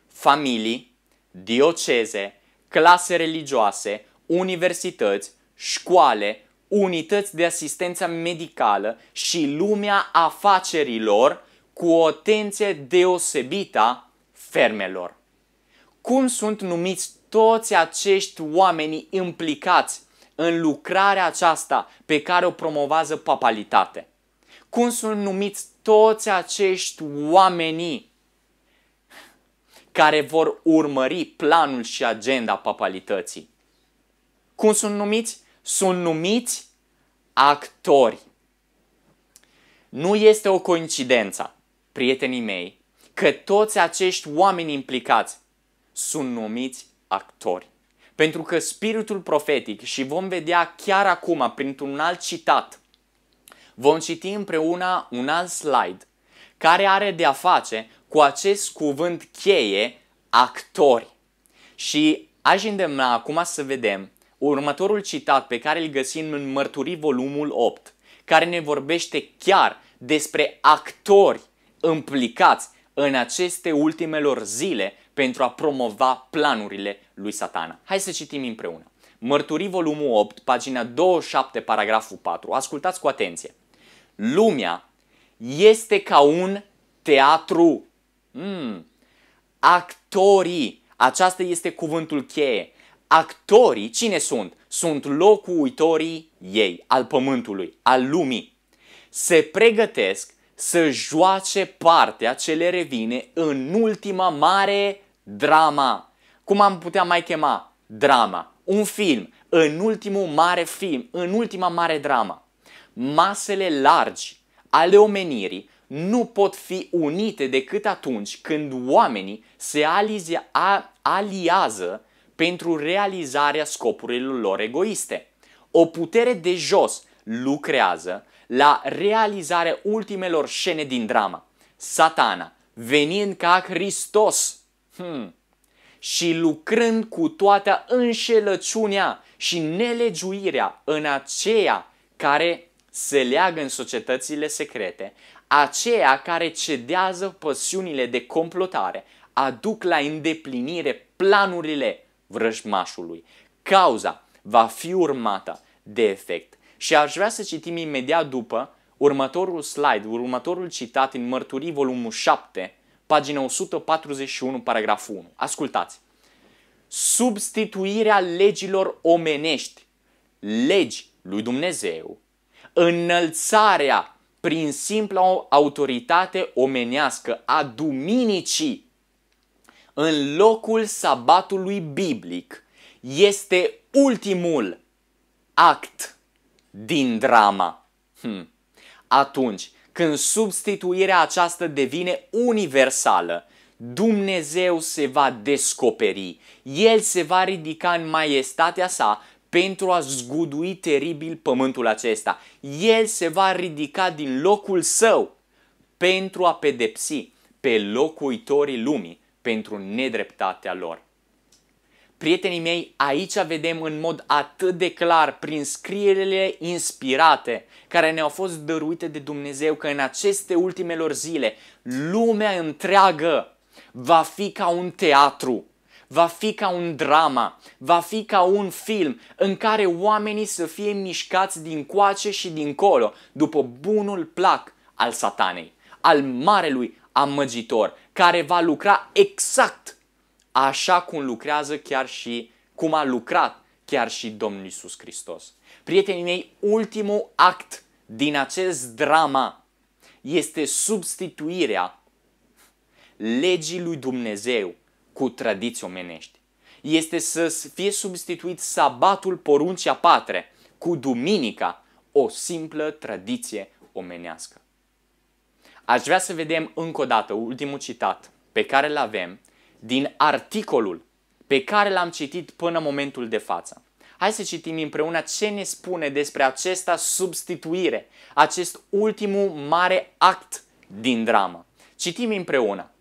Familii, dioceze, clase religioase, universități, școale, unități de asistență medicală și lumea afacerilor, cu o atenție deosebită fermelor. Cum sunt numiți toți acești oameni implicați în lucrarea aceasta pe care o promovează papalitate? Cum sunt numiți toți acești oameni care vor urmări planul și agenda papalității? Cum sunt numiți? Sunt numiți actori. Nu este o coincidență, prietenii mei, că toți acești oameni implicați sunt numiți actori. Pentru că spiritul profetic, și vom vedea chiar acum printr-un alt citat, vom citi împreună un alt slide care are de a face cu acest cuvânt cheie, actori. Și aș îndemna acum să vedem următorul citat pe care îl găsim în Mărturii volumul 8, care ne vorbește chiar despre actori implicați în aceste ultimelor zile pentru a promova planurile lui Satana. Hai să citim împreună. Mărturii volumul 8, pagina 27, paragraful 4. Ascultați cu atenție. Lumea este ca un teatru. Actorii. Aceasta este cuvântul cheie. Actorii, cine sunt? Sunt locuitorii ei, al pământului, al lumii. Se pregătesc să joace partea ce le revine în ultima mare drama. Cum am putea mai chema? Drama. Un film. În ultimul mare film. În ultima mare drama. Masele largi ale omenirii nu pot fi unite decât atunci când oamenii se aliază pentru realizarea scopurilor lor egoiste. O putere de jos lucrează la realizarea ultimelor scene din drama. Satana, venind ca Hristos și lucrând cu toată înșelăciunea și nelegiuirea în aceea care se leagă în societățile secrete, aceia care cedează pasiunile de complotare, aduc la îndeplinire planurile vrăjmașului. Cauza va fi urmată de efect. Și aș vrea să citim imediat după următorul slide, următorul citat în Mărturii volumul 7, pagina 141, paragraful 1. Ascultați. Substituirea legilor omenești, legi lui Dumnezeu, înălțarea prin simpla autoritate omenească a duminicii în locul sabatului biblic este ultimul act din drama. Atunci când substituirea aceasta devine universală, Dumnezeu se va descoperi. El se va ridica în maiestatea sa pentru a zgudui teribil pământul acesta. El se va ridica din locul său pentru a pedepsi pe locuitorii lumii pentru nedreptatea lor. Prietenii mei, aici vedem în mod atât de clar, prin scrierile inspirate care ne-au fost dăruite de Dumnezeu, că în aceste ultimelor zile lumea întreagă va fi ca un teatru, va fi ca un drama, va fi ca un film în care oamenii să fie mișcați dincoace și dincolo după bunul plac al Satanei, al marelui amăgitor, care va lucra exact așa cum lucrează chiar și, cum a lucrat chiar și Domnul Iisus Hristos. Prietenii mei, ultimul act din acest drama este substituirea legii lui Dumnezeu cu tradiții omenești. Este să fie substituit sabatul, poruncea patre, cu duminica, o simplă tradiție omenească. Aș vrea să vedem încă o dată ultimul citat pe care îl avem din articolul pe care l-am citit până în momentul de față. Hai să citim împreună ce ne spune despre această substituire, acest ultimul mare act din dramă. Citim împreună,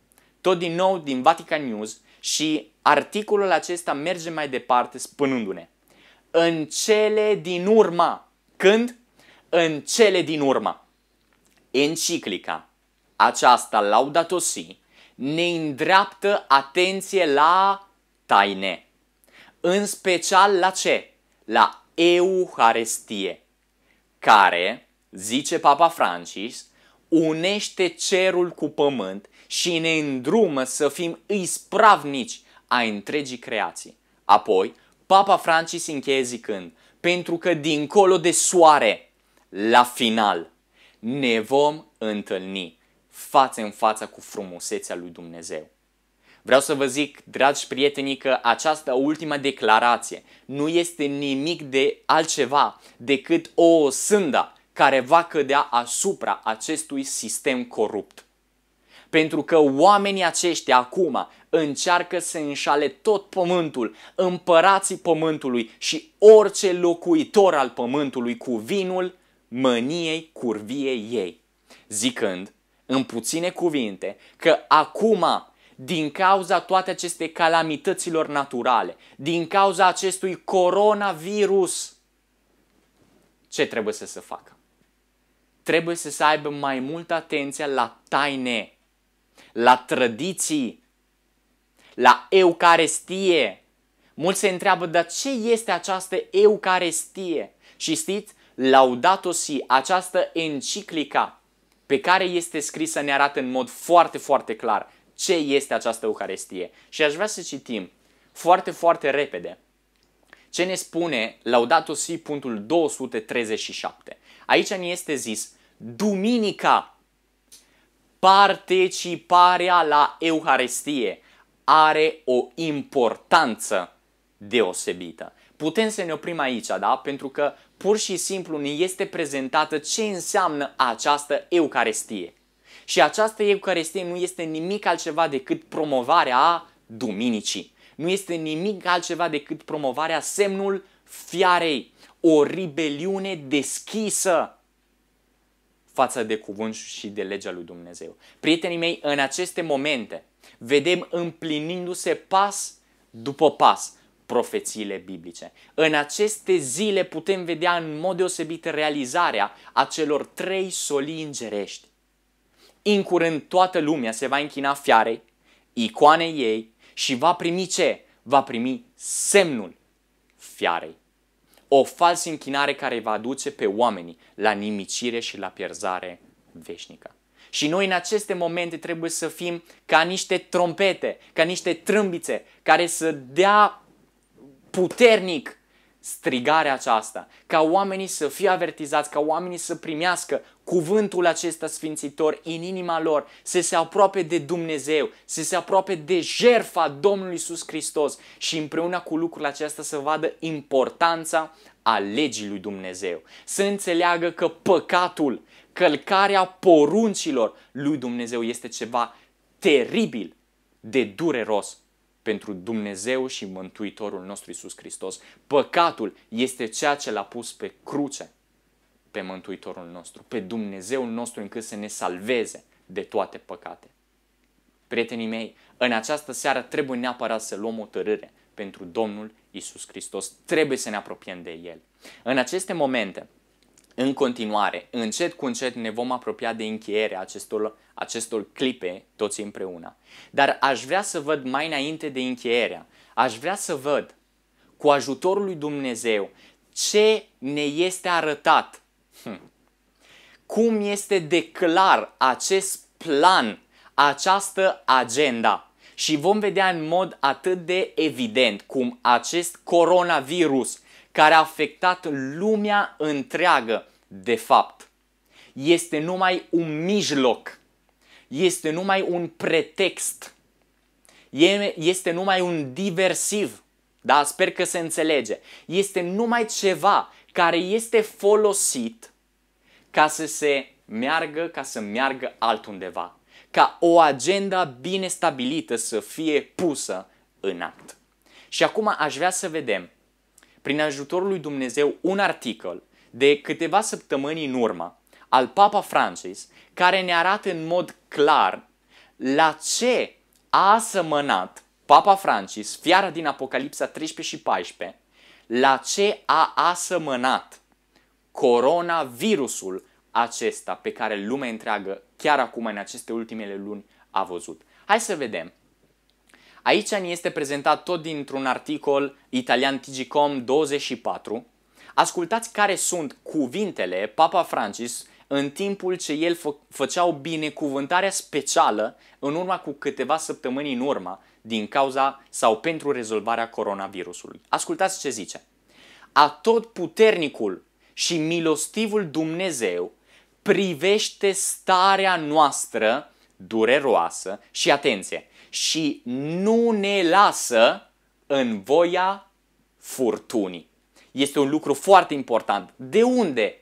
tot din nou din Vatican News, și articolul acesta merge mai departe spunându-ne: în cele din urmă. Când? În cele din urmă. Enciclica aceasta Laudato Si ne îndreaptă atenție la taine. În special la ce? La Euharistie, care, zice Papa Francis, unește cerul cu pământ și ne îndrumă să fim ispravnici a întregii creații. Apoi, Papa Francis încheie zicând: pentru că dincolo de soare, la final, ne vom întâlni față în față cu frumusețea lui Dumnezeu. Vreau să vă zic, dragi prieteni, că această ultimă declarație nu este nimic de altceva decât o sândă care va cădea asupra acestui sistem corupt. Pentru că oamenii aceștia acum încearcă să înșale tot pământul, împărații pământului și orice locuitor al pământului cu vinul mâniei curviei ei, zicând, în puține cuvinte, că acum, din cauza toate aceste calamităților naturale, din cauza acestui coronavirus, ce trebuie să se facă? Trebuie să se aibă mai multă atenție la taine, la tradiții, la Eucaristie. Mulți se întreabă, dar ce este această Eucaristie? Și știți, Laudato Si, această enciclica pe care este scrisă, ne arată în mod foarte, foarte clar ce este această Eucaristie. Și aș vrea să citim foarte, foarte repede ce ne spune Laudato Si, punctul 237. Aici ne este zis: duminica, participarea la Euharistie are o importanță deosebită. Putem să ne oprim aici, da? Pentru că pur și simplu ne este prezentată ce înseamnă această Eucaristie. Și această Eucaristie nu este nimic altceva decât promovarea duminicii. Nu este nimic altceva decât promovarea semnul fiarei, o ribeliune deschisă față de cuvânt și de legea lui Dumnezeu. Prietenii mei, în aceste momente vedem împlinindu-se pas după pas profețiile biblice. În aceste zile putem vedea în mod deosebit realizarea acelor 3 solii îngerești. În curând toată lumea se va închina fiarei, icoanei ei și va primi ce? Va primi semnul fiarei. O falsă închinare care va duce pe oamenii la nimicire și la pierzare veșnică. Și noi în aceste momente trebuie să fim ca niște trompete, ca niște trâmbițe care să dea puternic strigarea aceasta, ca oamenii să fie avertizați, ca oamenii să primească cuvântul acesta sfințitor în inima lor, să se apropie de Dumnezeu, să se apropie de jertfa Domnului Iisus Hristos și împreună cu lucrul acesta să vadă importanța a legii lui Dumnezeu, să înțeleagă că păcatul, călcarea poruncilor lui Dumnezeu este ceva teribil de dureros pentru Dumnezeu și Mântuitorul nostru Iisus Hristos. Păcatul este ceea ce l-a pus pe cruce pe Mântuitorul nostru, pe Dumnezeul nostru, încât să ne salveze de toate păcate. Prietenii mei, în această seară trebuie neapărat să luăm o hotărâre pentru Domnul Iisus Hristos. Trebuie să ne apropiem de El. În aceste momente, în continuare, încet cu încet ne vom apropia de încheierea acestor clipe toți împreună. Dar aș vrea să văd mai înainte de încheierea, aș vrea să văd cu ajutorul lui Dumnezeu ce ne este arătat. Cum este de clar acest plan, această agenda. Și vom vedea în mod atât de evident cum acest coronavirus, care a afectat lumea întreagă, de fapt, este numai un mijloc, este numai un pretext, este numai un diversiv. Da? Sper că se înțelege. Este numai ceva care este folosit ca să meargă altundeva. Ca o agenda bine stabilită să fie pusă în act. Și acum aș vrea să vedem, prin ajutorul lui Dumnezeu, un articol de câteva săptămâni în urmă al Papa Francis, care ne arată în mod clar la ce a asemănat Papa Francis, fiara din Apocalipsa 13 și 14, la ce a asemănat coronavirusul acesta pe care lumea întreagă chiar acum în aceste ultimele luni a văzut. Hai să vedem. Aici ne este prezentat tot dintr-un articol italian TGcom 24. Ascultați care sunt cuvintele Papa Francis în timpul ce el făcea o binecuvântare specială în urma cu câteva săptămâni în urmă din cauza sau pentru rezolvarea coronavirusului. Ascultați ce zice. Atotputernicul și milostivul Dumnezeu privește starea noastră dureroasă și, atenție, și nu ne lasă în voia furtunii. Este un lucru foarte important. De unde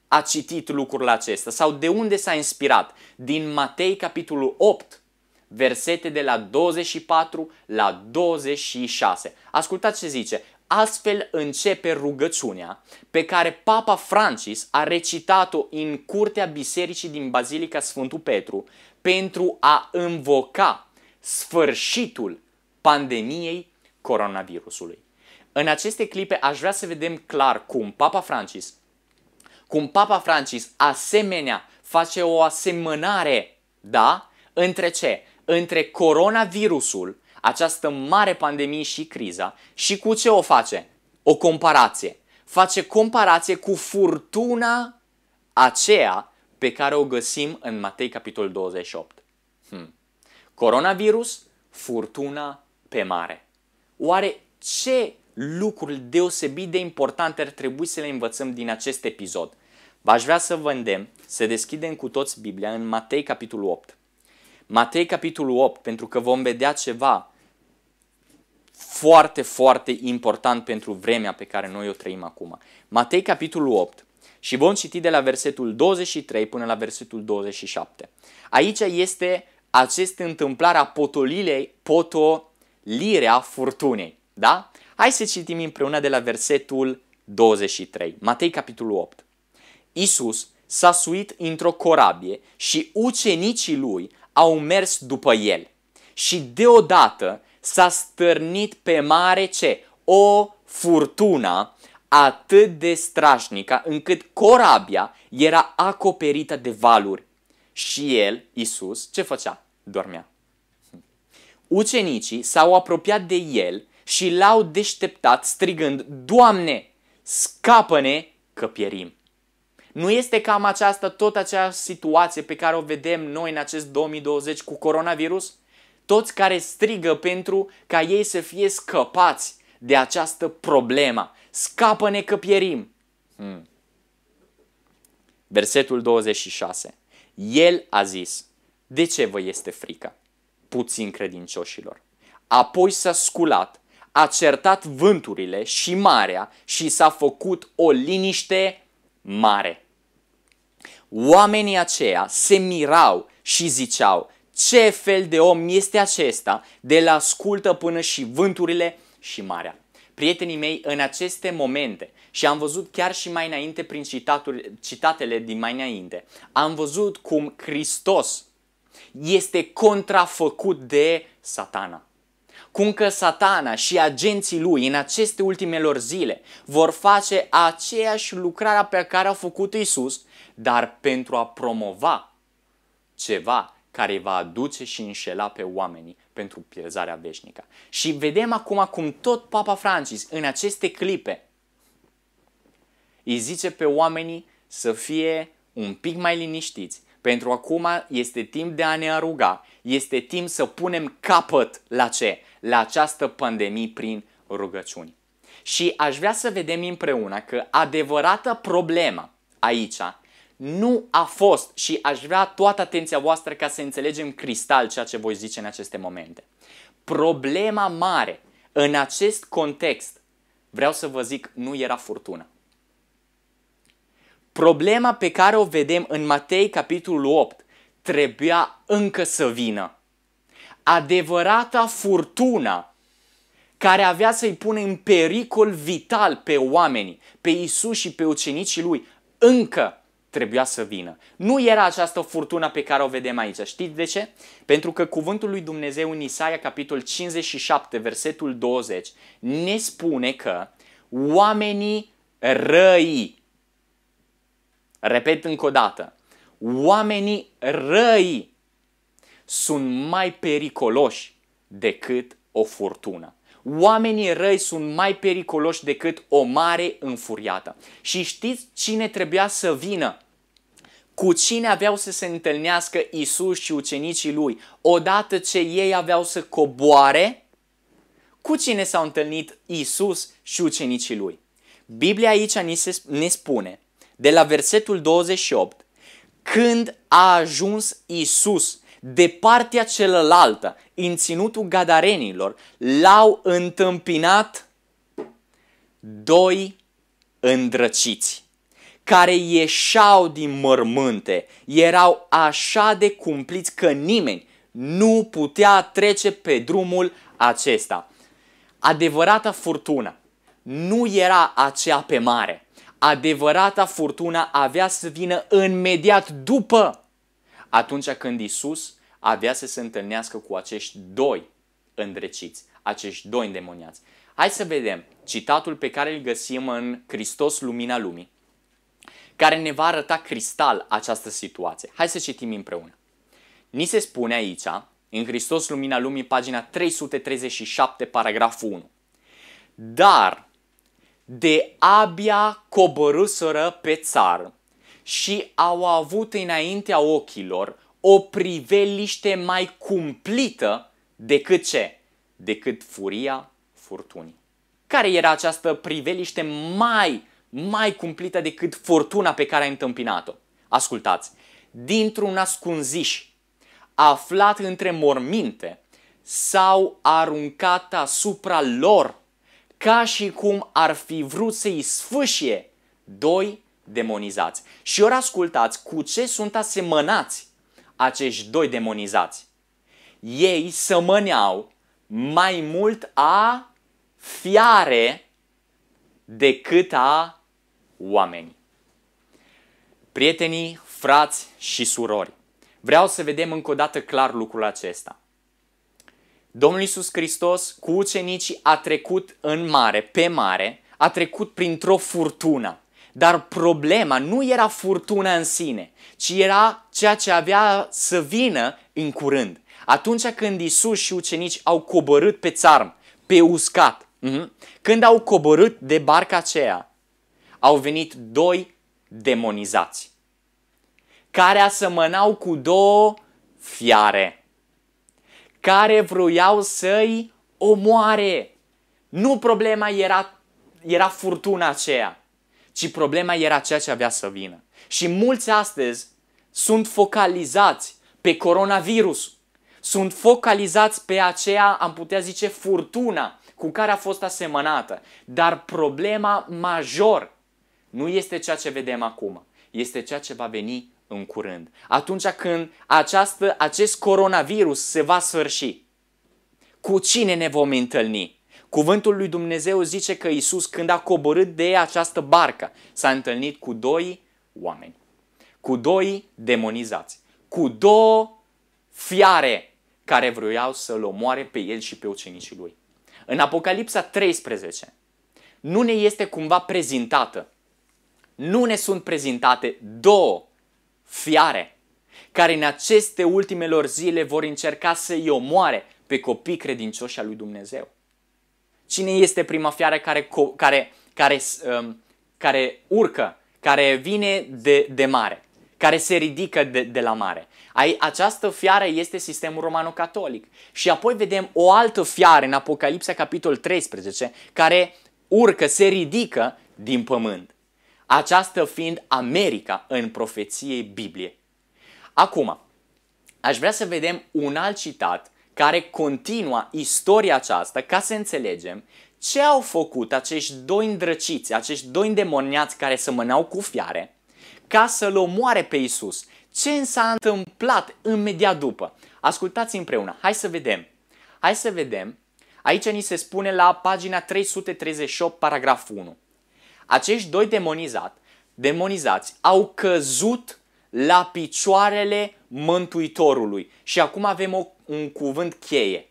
a citit lucrul acesta sau de unde s-a inspirat? Din Matei, capitolul 8, versete de la 24 la 26. Ascultați ce zice. Astfel începe rugăciunea pe care Papa Francis a recitat-o în curtea bisericii din Bazilica Sfântul Petru pentru a invoca sfârșitul pandemiei coronavirusului. În aceste clipe aș vrea să vedem clar cum Papa Francis asemenea face o asemănare, da? Între ce? Între coronavirusul, această mare pandemie și criza, și cu ce o face? O comparație. Face comparație cu furtuna aceea pe care o găsim în Matei capitolul 28. Coronavirus, furtuna pe mare. Oare ce lucruri deosebit de importante ar trebui să le învățăm din acest episod? V-aș vrea să vă îndemn să deschidem cu toți Biblia în Matei capitolul 8. Matei capitolul 8, pentru că vom vedea ceva foarte, foarte important pentru vremea pe care noi o trăim acum. Matei capitolul 8 și vom citi de la versetul 23 până la versetul 27. Aici este această întâmplare a potolirea furtunei. Da? Hai să citim împreună de la versetul 23. Matei capitolul 8. Iisus s-a suit într-o corabie și ucenicii lui au mers după el. Și deodată s-a stârnit pe mare ce? O furtună atât de strașnică încât corabia era acoperită de valuri. Și el, Iisus, ce făcea? Dormea. Ucenicii s-au apropiat de el și l-au deșteptat strigând, Doamne, scapă-ne că pierim. Nu este cam tot acea situație pe care o vedem noi în acest 2020 cu coronavirus? Toți care strigă pentru ca ei să fie scăpați de această problemă. Scapă-ne că pierim. Versetul 26. El a zis, de ce vă este frică, puțin credincioșilor? Apoi s-a sculat, a certat vânturile și marea și s-a făcut o liniște mare. Oamenii aceia se mirau și ziceau, ce fel de om este acesta de la ascultă până și vânturile și marea. Prietenii mei, în aceste momente, și am văzut chiar și mai înainte prin citatele din mai înainte, am văzut cum Hristos este contrafăcut de Satana. Cum că Satana și agenții lui în aceste ultimelor zile vor face aceeași lucrare pe care a făcut Iisus, dar pentru a promova ceva care va aduce și înșela pe oamenii pentru pierzarea veșnică. Și vedem acum cum tot Papa Francis în aceste clipe îi zice pe oamenii să fie un pic mai liniștiți, Pentru acum este timp de a ne ruga, este timp să punem capăt la ce? La această pandemie prin rugăciuni. Și aș vrea să vedem împreună că adevărata problemă aici nu a fost, și aș vrea toată atenția voastră ca să înțelegem cristal ceea ce voi zice în aceste momente. Problema mare în acest context, vreau să vă zic, nu era furtuna. Problema pe care o vedem în Matei, capitolul 8, trebuia încă să vină. Adevărata furtună care avea să-i pune în pericol vital pe oameni, pe Iisus și pe ucenicii lui, încă trebuia să vină. Nu era această furtună pe care o vedem aici. Știți de ce? Pentru că cuvântul lui Dumnezeu în Isaia, capitolul 57, versetul 20, ne spune că oamenii răi, repet încă o dată, oamenii răi sunt mai periculoși decât o furtună. Oamenii răi sunt mai periculoși decât o mare înfuriată. Și știți cine trebuia să vină? Cu cine aveau să se întâlnească Iisus și ucenicii lui odată ce ei aveau să coboare? Cu cine s-au întâlnit Iisus și ucenicii lui? Biblia aici ne spune, de la versetul 28, când a ajuns Iisus de partea celălaltă, în ținutul Gadarenilor, l-au întâmpinat doi îndrăciți, care ieșeau din mormânte, erau așa de cumpliți că nimeni nu putea trece pe drumul acesta. Adevărata furtună nu era aceea pe mare. Adevărata furtună avea să vină imediat după, atunci când Iisus avea să se întâlnească cu acești doi îndrăciți, acești doi îndemoniați. Hai să vedem citatul pe care îl găsim în Hristos, Lumina Lumii, care ne va arăta cristal această situație. Hai să citim împreună. Ni se spune aici, în Hristos, Lumina Lumii, pagina 337, paragraful 1. Dar de abia coborâsără pe țară și au avut înaintea ochilor o priveliște mai cumplită decât ce? Decât furia furtunii. Care era această priveliște mai cumplită decât furtuna pe care a întâmpinat-o? Ascultați, dintr-un ascunziș aflat între morminte s-au aruncat asupra lor ca și cum ar fi vrut să-i sfâșie doi demonizați. Și ori ascultați, cu ce sunt asemănați acești doi demonizați? Ei sămăneau mai mult a fiare decât a oameni. Prietenii, frați și surori, vreau să vedem încă o dată clar lucrul acesta. Domnul Iisus Hristos cu ucenicii a trecut în mare, pe mare, a trecut printr-o furtună. Dar problema nu era furtuna în sine, ci era ceea ce avea să vină în curând. Atunci când Iisus și ucenicii au coborât pe țarm, pe uscat, când au coborât de barca aceea, au venit doi demonizați, care asemănau cu două fiare, care vroiau să-i omoare. Nu problema era furtuna aceea, ci problema era ceea ce avea să vină. Și mulți astăzi sunt focalizați pe coronavirus, sunt focalizați pe aceea, am putea zice, furtuna cu care a fost asemănată. Dar problema major nu este ceea ce vedem acum, este ceea ce va veni în curând. Atunci când acest coronavirus se va sfârși, cu cine ne vom întâlni? Cuvântul lui Dumnezeu zice că Iisus, când a coborât de această barcă, s-a întâlnit cu doi oameni, cu doi demonizați, cu două fiare care vroiau să-l omoare pe el și pe ucenicii lui. În Apocalipsa 13 nu ne este cumva prezentată, nu ne sunt prezentate două fiare care în aceste ultimelor zile vor încerca să-i omoare pe copii credincioși al lui Dumnezeu. Cine este prima fiară care urcă, care vine de mare? care se ridică de la mare. Această fiară este sistemul romano-catolic. Și apoi vedem o altă fiară în Apocalipsa, capitolul 13, care urcă, se ridică din pământ. Aceasta fiind America în profeției Bibliei. Acum, aș vrea să vedem un alt citat care continuă istoria aceasta ca să înțelegem ce au făcut acești doi îndrăciți, acești doi îndemoniați care semănau cu fiare, ca să-L omoare pe Iisus. Ce s-a întâmplat imediat după? Ascultați împreună. Hai să vedem. Aici ni se spune la pagina 338, paragraful 1. Acești doi demonizați au căzut la picioarele Mântuitorului. Și acum avem un cuvânt cheie.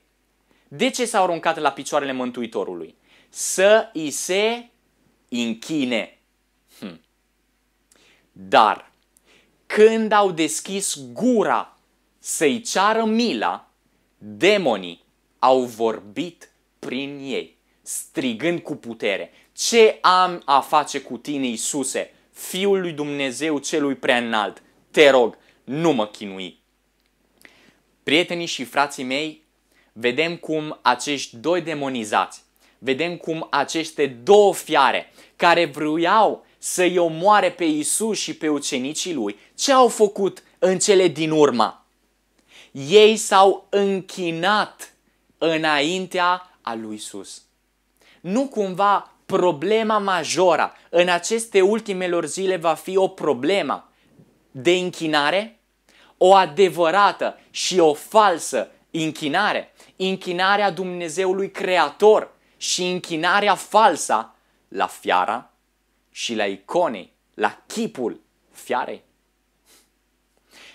De ce s-au aruncat la picioarele Mântuitorului? Să îi se închine. Dar când au deschis gura să-i ceară mila, demonii au vorbit prin ei, strigând cu putere: ce am a face cu tine, Iisuse, Fiul lui Dumnezeu celui preaînalt? Te rog, nu mă chinui. Prietenii și frații mei, vedem cum acești doi demonizați, vedem cum aceste două fiare care vreau să-i omoare pe Iisus și pe ucenicii lui, ce au făcut în cele din urmă? Ei s-au închinat înaintea a lui Iisus. Nu cumva problema majoră în aceste ultimelor zile va fi o problemă de închinare? O adevărată și o falsă închinare? Închinarea Dumnezeului Creator și închinarea falsă la fiara și la iconei, la chipul fiarei.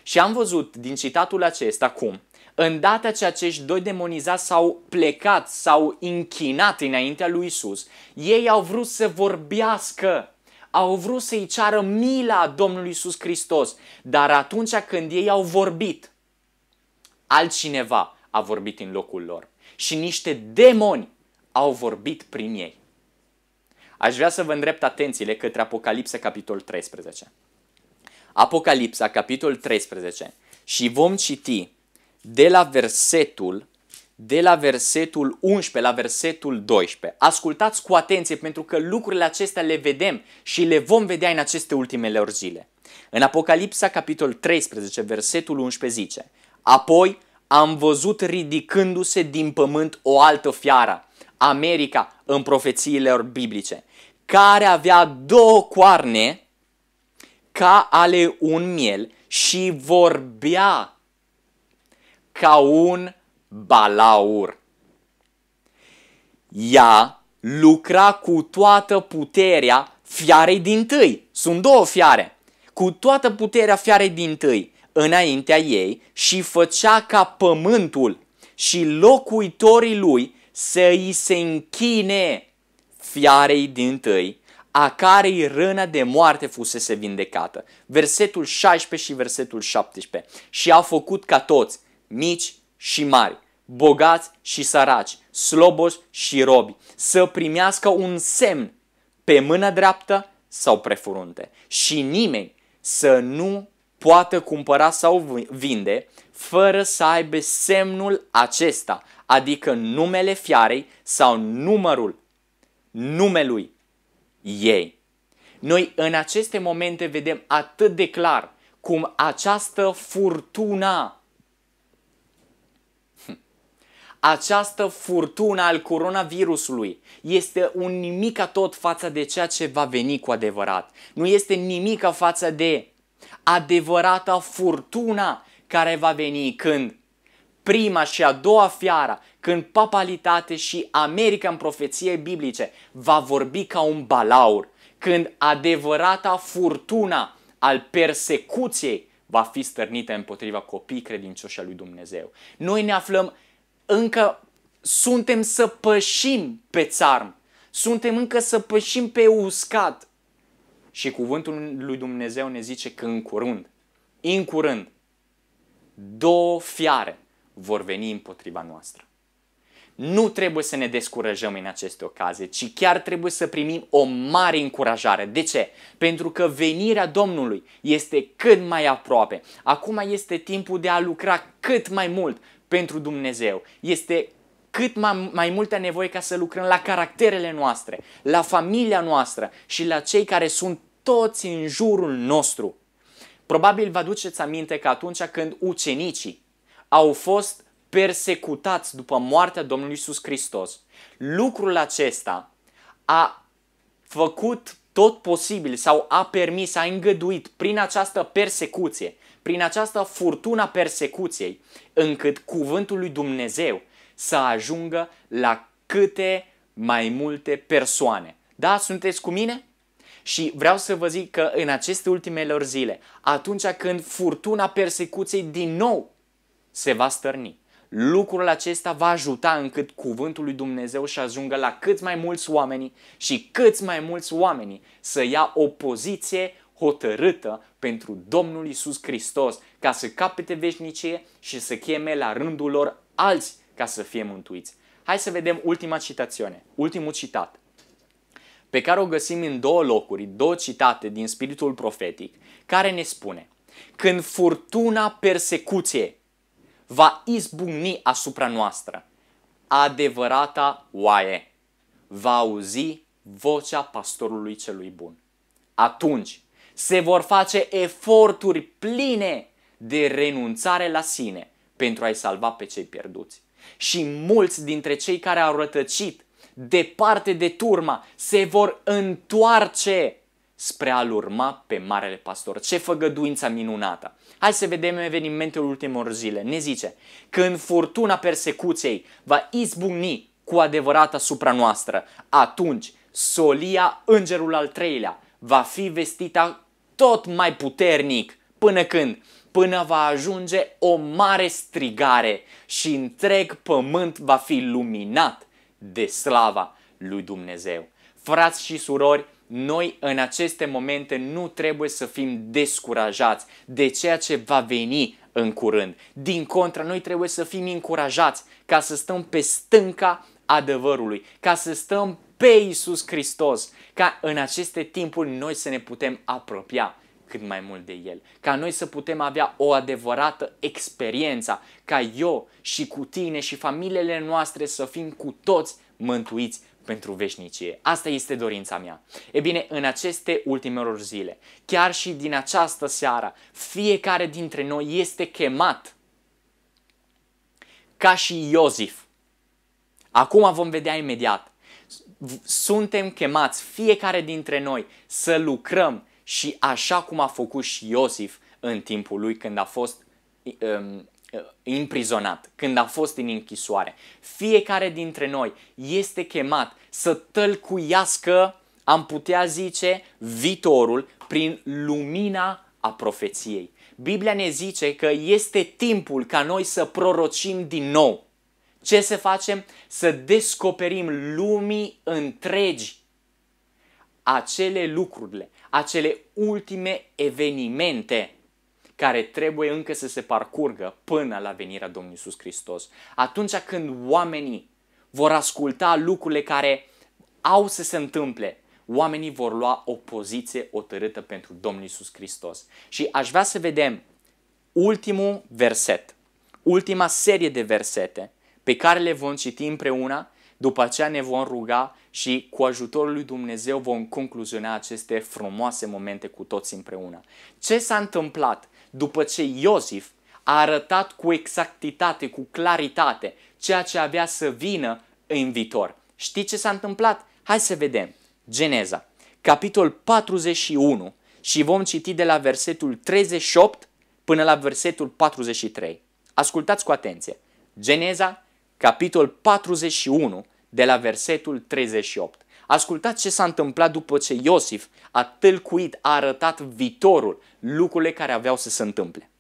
Și am văzut din citatul acesta cum, îndată ce acești doi demonizați s-au plecat, s-au închinat înaintea lui Iisus, ei au vrut să vorbească, au vrut să-i ceară mila Domnului Iisus Hristos, dar atunci când ei au vorbit, altcineva a vorbit în locul lor și niște demoni au vorbit prin ei. Aș vrea să vă îndrept atențiile către Apocalipsa, capitolul 13. Apocalipsa, capitolul 13, și vom citi de la versetul 11 la versetul 12. Ascultați cu atenție, pentru că lucrurile acestea le vedem și le vom vedea în aceste ultimele zile. În Apocalipsa, capitolul 13, versetul 11 zice: apoi am văzut ridicându-se din pământ o altă fiară, America în profețiile lor biblice, care avea două coarne ca ale un miel și vorbea ca un balaur. Ea lucra cu toată puterea fiarei dintâi. Sunt două fiare. Cu toată puterea fiarei dintâi înaintea ei și făcea ca pământul și locuitorii lui să îi se închine fiarei dintâi, a cărei rână de moarte fusese vindecată. Versetul 16 și versetul 17. Și a făcut ca toți, mici și mari, bogați și săraci, sloboși și robi, să primească un semn pe mâna dreaptă sau pe frunte. Și nimeni să nu poată cumpăra sau vinde fără să aibă semnul acesta, adică numele fiarei sau numărul numelui ei. Noi în aceste momente vedem atât de clar cum această furtună al coronavirusului este un nimic tot față de ceea ce va veni cu adevărat. Nu este nimic față de adevărata furtuna care va veni când prima și a doua fiară, când papalitate și America în profeție biblice va vorbi ca un balaur, când adevărata furtuna al persecuției va fi stârnită împotriva copiii credincioși al lui Dumnezeu. Noi ne aflăm încă, suntem să pășim pe țarm, suntem încă să pășim pe uscat. Și cuvântul lui Dumnezeu ne zice că în curând, două fiare vor veni împotriva noastră. nu trebuie să ne descurajăm în aceste ocazii, ci chiar trebuie să primim o mare încurajare. De ce? Pentru că venirea Domnului este cât mai aproape. Acum este timpul de a lucra cât mai mult pentru Dumnezeu. Este cât mai multă nevoie ca să lucrăm la caracterele noastre, la familia noastră și la cei care sunt toți în jurul nostru. Probabil vă aduceți aminte că atunci când ucenicii au fost persecutați după moartea Domnului Iisus Hristos, lucrul acesta a făcut tot posibil sau a permis, a îngăduit prin această persecuție, prin această furtuna persecuției, încât cuvântul lui Dumnezeu să ajungă la câte mai multe persoane. Da, sunteți cu mine? Și vreau să vă zic că în aceste ultimele zile, atunci când furtuna persecuției din nou se va stărni, lucrul acesta va ajuta încât cuvântul lui Dumnezeu să ajungă la cât mai mulți oameni și cât mai mulți oameni să ia o poziție hotărâtă pentru Domnul Iisus Hristos, ca să capete veșnicie și să cheme la rândul lor alți ca să fie mântuiți. Hai să vedem ultima citațiune, ultimul citat, pe care o găsim în două locuri, două citate din spiritul profetic, care ne spune: când furtuna persecuției va izbucni asupra noastră, adevărata oaie va auzi vocea pastorului celui bun. Atunci se vor face eforturi pline de renunțare la sine pentru a-i salva pe cei pierduți. Și mulți dintre cei care au rătăcit departe de turma se vor întoarce spre a-L urma pe Marele Pastor. Ce făgăduință minunată! Hai să vedem evenimentul ultimelor zile. Ne zice: când furtuna persecuției va izbucni cu adevărat asupra noastră, atunci solia îngerul al treilea va fi vestită tot mai puternic. Până când? Până va ajunge o mare strigare și întreg pământ va fi luminat de slava lui Dumnezeu. Frați și surori, noi în aceste momente nu trebuie să fim descurajați de ceea ce va veni în curând. Din contră, noi trebuie să fim încurajați ca să stăm pe stânca adevărului, ca să stăm pe Iisus Hristos, ca în aceste timpuri noi să ne putem apropia cât mai mult de El, ca noi să putem avea o adevărată experiență, ca eu și cu tine și familiile noastre să fim cu toți mântuiți pentru veșnicie. Asta este dorința mea. E bine, în aceste ultimelor zile, chiar și din această seară, fiecare dintre noi este chemat ca și Iosif. Acum vom vedea imediat. Suntem chemați, fiecare dintre noi, să lucrăm și așa cum a făcut și Iosif în timpul lui când a fost imprizonat, când a fost în închisoare. Fiecare dintre noi este chemat să tălcuiască, am putea zice, viitorul prin lumina a profeției. Biblia ne zice că este timpul ca noi să prorocim din nou. Ce să facem? Să descoperim lumii întregi acele lucrurile, acele ultime evenimente care trebuie încă să se parcurgă până la venirea Domnului Iisus Hristos. Atunci când oamenii vor asculta lucrurile care au să se întâmple, oamenii vor lua o poziție hotărâtă pentru Domnul Iisus Hristos. Și aș vrea să vedem ultimul verset, ultima serie de versete pe care le vom citi împreună, după aceea ne vom ruga și cu ajutorul lui Dumnezeu vom concluziona aceste frumoase momente cu toți împreună. Ce s-a întâmplat după ce Iosif a arătat cu exactitate, cu claritate, ceea ce avea să vină în viitor? Știți ce s-a întâmplat? Hai să vedem. Geneza, capitol 41 și vom citi de la versetul 38 până la versetul 43. Ascultați cu atenție. Geneza, capitol 41, de la versetul 38. Ascultați ce s-a întâmplat după ce Iosif a tâlcuit, a arătat viitorul, lucrurile care aveau să se întâmple.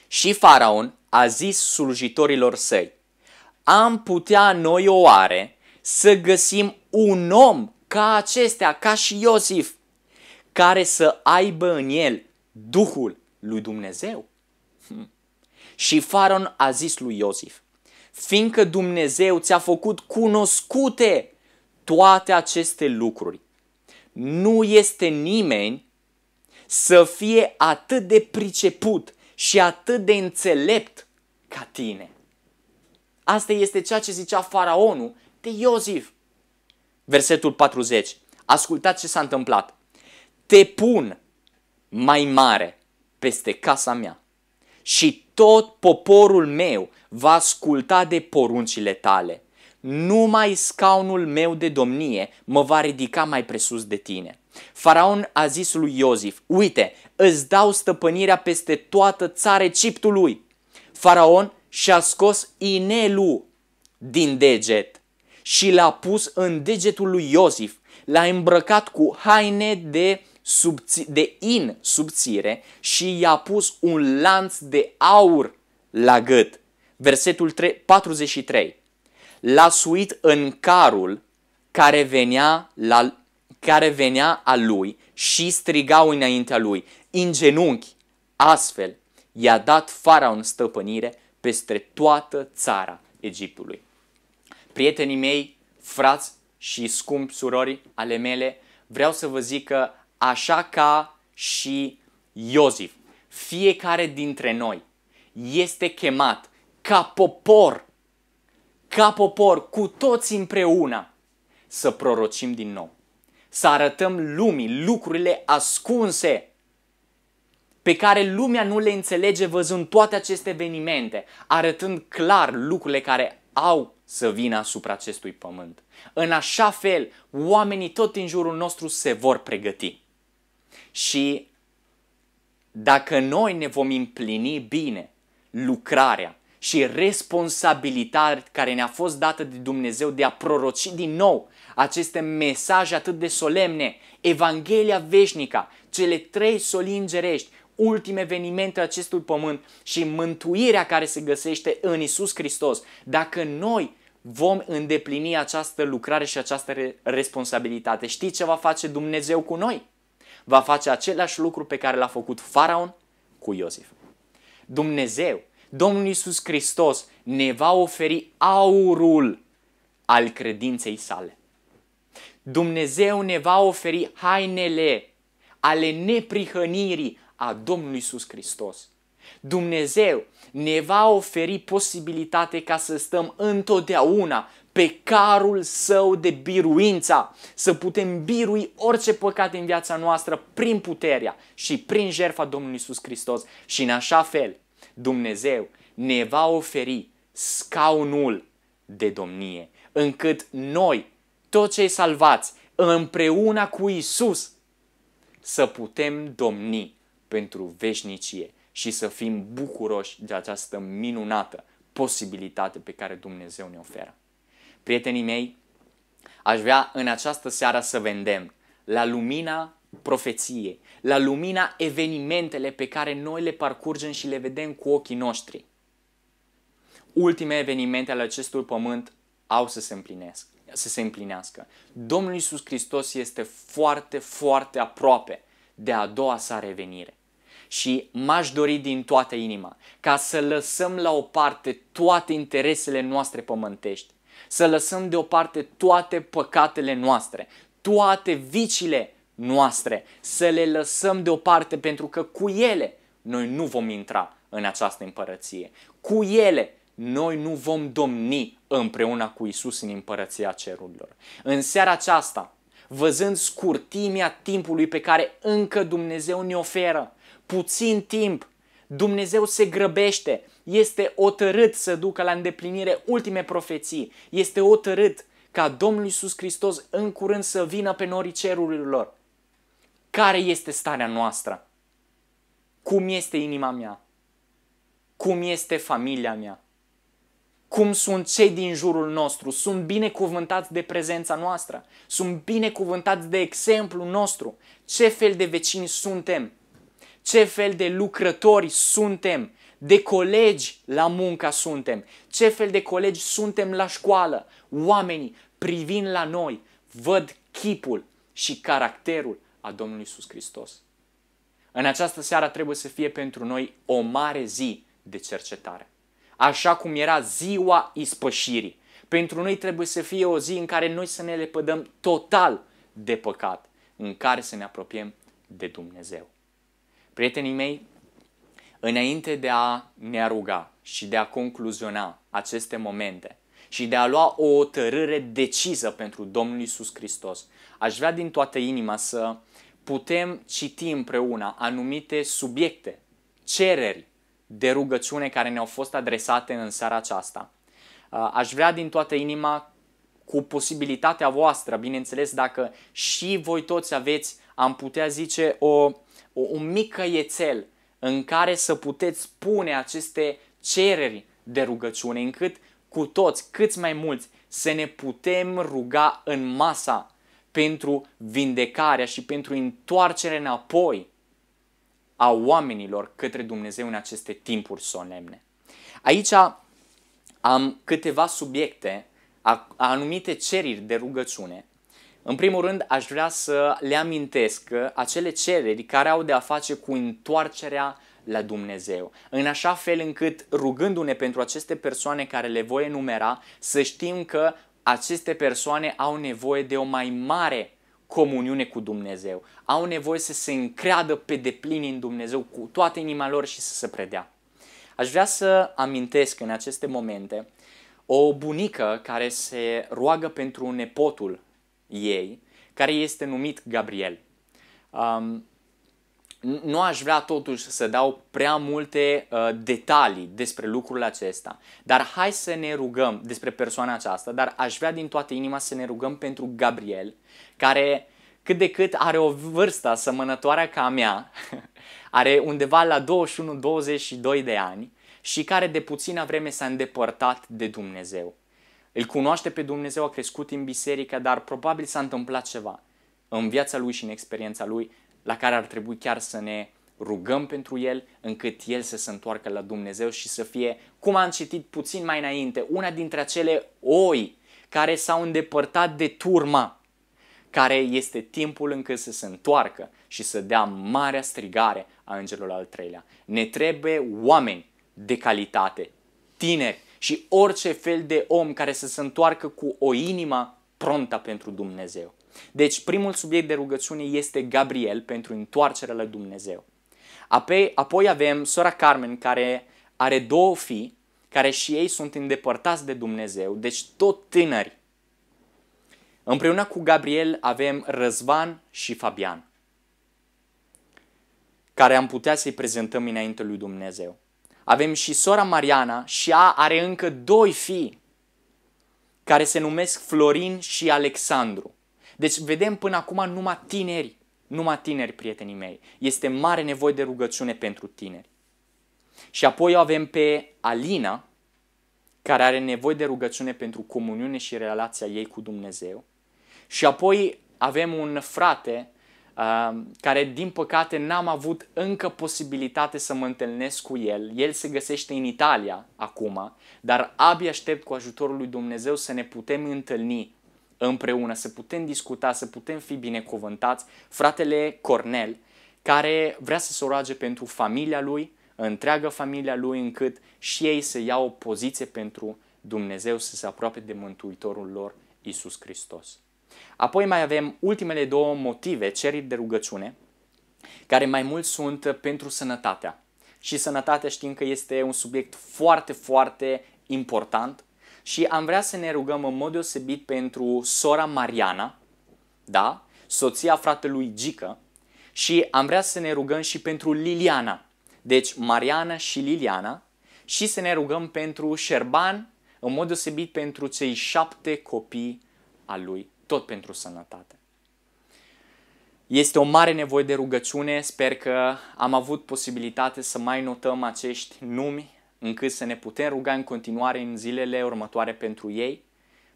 Și Faraon a zis slujitorilor săi: am putea noi oare să găsim un om ca acestea, ca și Iosif, care să aibă în el Duhul lui Dumnezeu? Și Faraon a zis lui Iosif: fiindcă Dumnezeu ți-a făcut cunoscute toate aceste lucruri. Nu este nimeni să fie atât de priceput și atât de înțelept ca tine. Asta este ceea ce zicea faraonul de Iosif. Versetul 40. Ascultați ce s-a întâmplat. Te pun mai mare peste casa mea și tot poporul meu va asculta de poruncile tale. Numai scaunul meu de domnie mă va ridica mai presus de tine. Faraon a zis lui Iosif, uite, îți dau stăpânirea peste toată țara Egiptului. Faraon și-a scos inelul din deget și l-a pus în degetul lui Iosif. L-a îmbrăcat cu haine de in subțire și i-a pus un lanț de aur la gât. Versetul 43. L-a suit în carul care venea a lui și strigau înaintea lui, în genunchi. Astfel i-a dat Faraon stăpânire peste toată țara Egiptului. Prietenii mei, frați și scumpi surori ale mele, vreau să vă zic că așa ca și Iosif, fiecare dintre noi este chemat ca popor, cu toți împreună, să prorocim din nou. Să arătăm lumii lucrurile ascunse pe care lumea nu le înțelege văzând toate aceste evenimente, arătând clar lucrurile care au să vină asupra acestui pământ. În așa fel, oamenii tot în jurul nostru se vor pregăti. Și dacă noi ne vom împlini bine lucrarea și responsabilitatea care ne-a fost dată de Dumnezeu de a proroci din nou aceste mesaje atât de solemne, Evanghelia veșnică, cele 3 soli îngerești, ultime evenimente acestui pământ și mântuirea care se găsește în Iisus Hristos, dacă noi vom îndeplini această lucrare și această responsabilitate, știți ce va face Dumnezeu cu noi? Va face același lucru pe care l-a făcut Faraon cu Iosif. Dumnezeu, Domnul Iisus Hristos, ne va oferi aurul al credinței sale. Dumnezeu ne va oferi hainele ale neprihănirii a Domnului Iisus Hristos. Dumnezeu ne va oferi posibilitate ca să stăm întotdeauna pe carul său de biruință, să putem birui orice păcat în viața noastră prin puterea și prin jertfa Domnului Iisus Hristos. Și în așa fel, Dumnezeu ne va oferi scaunul de domnie, încât noi, toți cei salvați, împreună cu Iisus, să putem domni pentru veșnicie și să fim bucuroși de această minunată posibilitate pe care Dumnezeu ne oferă. Prietenii mei, aș vrea în această seară să vedem la lumina profeției, la lumina evenimentele pe care noi le parcurgem și le vedem cu ochii noștri. Ultimele evenimente ale acestui pământ au să se împlinească. Domnul Iisus Hristos este foarte, foarte aproape de a doua sa revenire. Și m-aș dori din toată inima ca să lăsăm la o parte toate interesele noastre pământești, să lăsăm deoparte toate păcatele noastre, toate viciile noastre, să le lăsăm deoparte pentru că cu ele noi nu vom intra în această împărăție. Cu ele noi nu vom domni împreună cu Iisus în împărăția cerurilor. În seara aceasta, văzând scurtimea timpului pe care încă Dumnezeu ne oferă, puțin timp, Dumnezeu se grăbește, este hotărât să ducă la îndeplinire ultime profeții, este hotărât ca Domnul Iisus Hristos în curând să vină pe norii cerurilor. Care este starea noastră? Cum este inima mea? Cum este familia mea? Cum sunt cei din jurul nostru? Sunt binecuvântați de prezența noastră? Sunt binecuvântați de exemplul nostru? Ce fel de vecini suntem? Ce fel de lucrători suntem? De colegi la muncă suntem? Ce fel de colegi suntem la școală? Oamenii, privind la noi, văd chipul și caracterul a Domnului Iisus Hristos. În această seară trebuie să fie pentru noi o mare zi de cercetare. așa cum era ziua ispășirii. Pentru noi trebuie să fie o zi în care noi să ne lepădăm total de păcat, în care să ne apropiem de Dumnezeu. Prietenii mei, înainte de a ne ruga și de a concluziona aceste momente și de a lua o hotărâre decisă pentru Domnul Iisus Hristos, aș vrea din toată inima să putem citi împreună anumite subiecte, cereri de rugăciune care ne-au fost adresate în seara aceasta. Aș vrea din toată inima, cu posibilitatea voastră, bineînțeles, dacă și voi toți aveți, am putea zice, un mic căiețel în care să puteți pune aceste cereri de rugăciune, încât cu toți, câți mai mulți, să ne putem ruga în masa pentru vindecarea și pentru întoarcerea înapoi a oamenilor către Dumnezeu în aceste timpuri solemne. Aici am câteva subiecte, anumite cereri de rugăciune. În primul rând, aș vrea să le amintesc acele cereri care au de a face cu întoarcerea la Dumnezeu, în așa fel încât, rugându-ne pentru aceste persoane care le voi enumera, să știm că aceste persoane au nevoie de o mai mare comuniune cu Dumnezeu, au nevoie să se încreadă pe deplin în Dumnezeu cu toată inima lor și să se predea. Aș vrea să amintesc în aceste momente o bunică care se roagă pentru nepotul ei, care este numit Gabriel. Nu aș vrea totuși să dau prea multe detalii despre lucrul acesta, dar hai să ne rugăm despre persoana aceasta, dar aș vrea din toată inima să ne rugăm pentru Gabriel, care cât de cât are o vârstă asemănătoare ca a mea, are undeva la 21-22 de ani și care de puțină vreme s-a îndepărtat de Dumnezeu. Îl cunoaște pe Dumnezeu, a crescut în biserică, dar probabil s-a întâmplat ceva în viața lui și în experiența lui la care ar trebui chiar să ne rugăm pentru el, încât el să se întoarcă la Dumnezeu și să fie, cum am citit puțin mai înainte, una dintre acele oi care s-au îndepărtat de turma, care este timpul încât să se întoarcă și să dea marea strigare a îngerului al treilea. Ne trebuie oameni de calitate, tineri și orice fel de om care să se întoarcă cu o inimă prontă pentru Dumnezeu. Deci primul subiect de rugăciune este Gabriel pentru întoarcerea la Dumnezeu. Apoi avem sora Carmen, care are 2 fii, care și ei sunt îndepărtați de Dumnezeu, deci tot tineri. Împreună cu Gabriel avem Răzvan și Fabian, care am putea să-i prezentăm înainte lui Dumnezeu. Avem și sora Mariana și ea are încă 2 fii, care se numesc Florin și Alexandru. Deci vedem până acum numai tineri, prietenii mei. Este mare nevoie de rugăciune pentru tineri. Și apoi avem pe Alina, care are nevoie de rugăciune pentru comuniune și relația ei cu Dumnezeu. Și apoi avem un frate care, din păcate, n-am avut încă posibilitate să mă întâlnesc cu el. El se găsește în Italia acum, dar abia aștept cu ajutorul lui Dumnezeu să ne putem întâlni împreună, să putem discuta, să putem fi binecuvântați. Fratele Cornel, care vrea să se roage pentru familia lui, întreaga familia lui, încât și ei să iau o poziție pentru Dumnezeu, să se apropie de Mântuitorul lor, Iisus Hristos. Apoi mai avem ultimele 2 motive, cereri de rugăciune, care mai mult sunt pentru sănătatea. Și sănătatea știm că este un subiect foarte, foarte important și am vrea să ne rugăm în mod deosebit pentru sora Mariana, da? Soția fratelui Gică, și am vrea să ne rugăm și pentru Liliana. Deci Mariana și Liliana, și să ne rugăm pentru Șerban, în mod deosebit pentru cei 7 copii al lui, tot pentru sănătate. Este o mare nevoie de rugăciune, sper că am avut posibilitate să mai notăm acești nume, încât să ne putem ruga în continuare în zilele următoare pentru ei,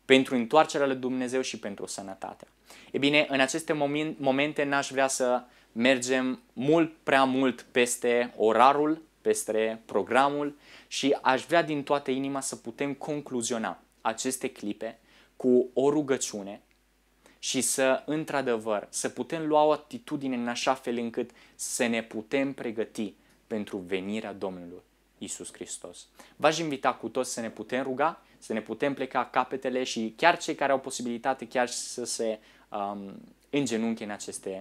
pentru întoarcerea la Dumnezeu și pentru sănătate. E bine, în aceste momente n-aș vrea să mergem prea mult peste orarul, peste programul și aș vrea din toată inima să putem concluziona aceste clipe cu o rugăciune și să, într-adevăr, să putem lua o atitudine în așa fel încât să ne putem pregăti pentru venirea Domnului Iisus Hristos. V-aș invita cu toți să ne putem ruga, să ne putem pleca capetele și chiar cei care au posibilitate chiar să se îngenunche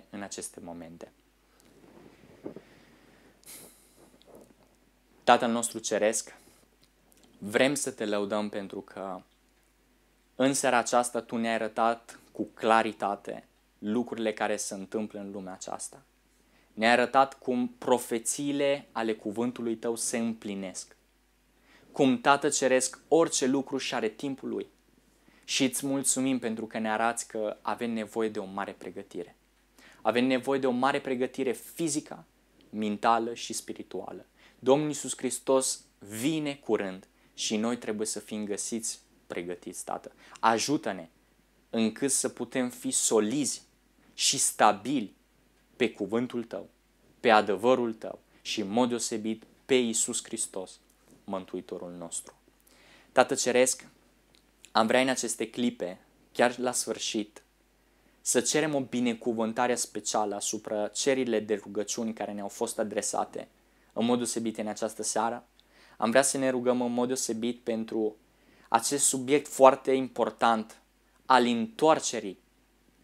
în aceste momente. Tatăl nostru Ceresc, vrem să te lăudăm pentru că în seara aceasta Tu ne-ai arătat cu claritate lucrurile care se întâmplă în lumea aceasta. Ne-ai arătat cum profețiile ale cuvântului Tău se împlinesc. Cum, Tată Ceresc, orice lucru și are timpul lui. Și îți mulțumim pentru că ne arăți că avem nevoie de o mare pregătire. Avem nevoie de o mare pregătire fizică, mentală și spirituală. Domnul Iisus Hristos vine curând și noi trebuie să fim găsiți pregătiți, Tată. Ajută-ne încât să putem fi solizi și stabili pe cuvântul Tău, pe adevărul Tău și în mod deosebit pe Iisus Hristos, Mântuitorul nostru. Tată Ceresc, am vrea în aceste clipe, chiar la sfârșit, să cerem o binecuvântare specială asupra cererile de rugăciuni care ne-au fost adresate în mod deosebit în această seară. Am vrea să ne rugăm în mod deosebit pentru acest subiect foarte important al întoarcerii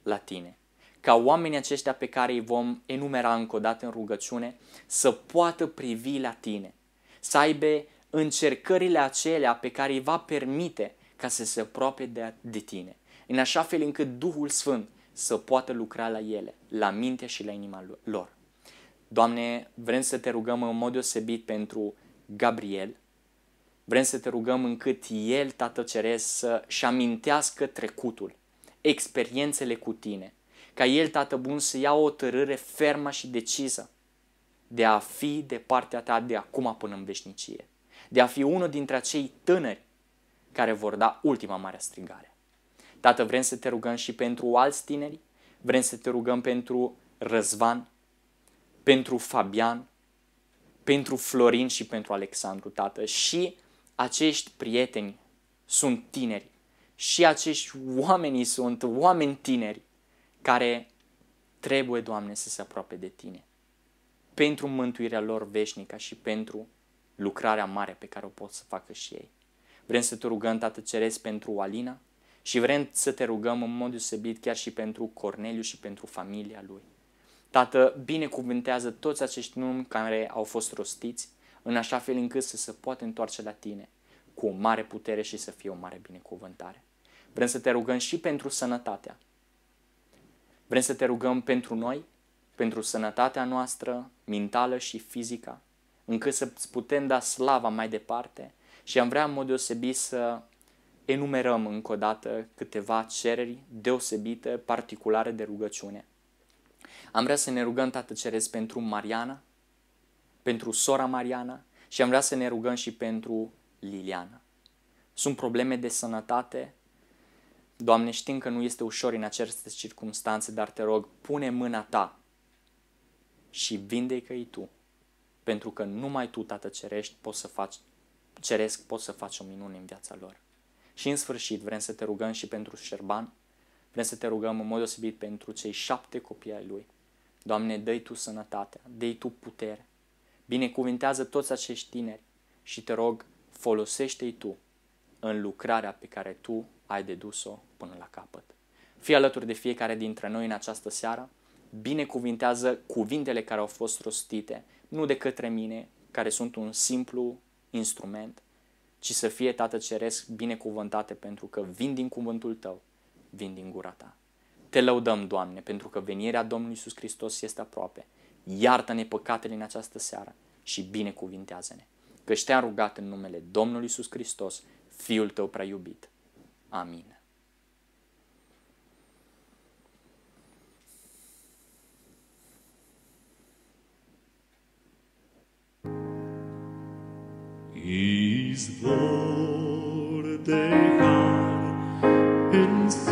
la Tine. Ca oamenii aceștia pe care îi vom enumera încă o dată în rugăciune să poată privi la Tine, să aibă încercările acelea pe care îi va permite ca să se apropie de Tine, în așa fel încât Duhul Sfânt să poată lucra la ele, la mintea și la inima lor. Doamne, vrem să Te rugăm în mod deosebit pentru Gabriel, vrem să Te rugăm încât el, Tată Ceresc, să-și amintească trecutul, experiențele cu Tine, ca el, Tată Bun, să ia o hotărâre fermă și decisă de a fi de partea Ta de acum până în veșnicie, de a fi unul dintre acei tânări care vor da ultima mare strigare. Tată, vrem să Te rugăm și pentru alți tineri, vrem să Te rugăm pentru Răzvan, pentru Fabian, pentru Florin și pentru Alexandru, Tată. Și acești prieteni sunt tineri și acești oameni sunt oameni tineri care trebuie, Doamne, să se apropie de Tine pentru mântuirea lor veșnică și pentru lucrarea mare pe care o pot să facă și ei. Vrem să Te rugăm, Tată Ceresc, pentru Alina și vrem să Te rugăm în mod deosebit chiar și pentru Corneliu și pentru familia lui. Tată, binecuvântează toți acești nume care au fost rostiți, în așa fel încât să se poată întoarce la Tine cu o mare putere și să fie o mare binecuvântare. Vrem să Te rugăm și pentru sănătatea. Vrem să Te rugăm pentru noi, pentru sănătatea noastră mentală și fizică, încât să putem da slava mai departe și am vrea în mod deosebit să enumerăm încă o dată câteva cereri deosebite, particulare de rugăciune. Am vrea să ne rugăm, Tată Ceresc, pentru Mariana, pentru sora Mariana și am vrea să ne rugăm și pentru Liliana. Sunt probleme de sănătate. Doamne, știm că nu este ușor în aceste circunstanțe, dar Te rog, pune mâna Ta și vindecă-i Tu, pentru că numai Tu, Tată Ceresc, poți să faci o minune în viața lor. Și în sfârșit vrem să Te rugăm și pentru Șerban, vrem să Te rugăm în mod deosebit pentru cei 7 copii ai lui. Doamne, dă-i Tu sănătatea, dă-i Tu putere, binecuvintează toți acești tineri și Te rog, folosește-i Tu în lucrarea pe care Tu ai de dus-o până la capăt. Fii alături de fiecare dintre noi în această seară, binecuvintează cuvintele care au fost rostite, nu de către mine, care sunt un simplu instrument, ci să fie, Tată Ceresc, binecuvântate pentru că vin din cuvântul Tău, vin din gura Ta. Te lăudăm, Doamne, pentru că venirea Domnului Iisus Hristos este aproape. Iartă-ne păcatele în această seară și binecuvintează-ne. Căci Te-am rugat în numele Domnului Iisus Hristos, Fiul Tău prea iubit. Amin.
Izvor de har însângerat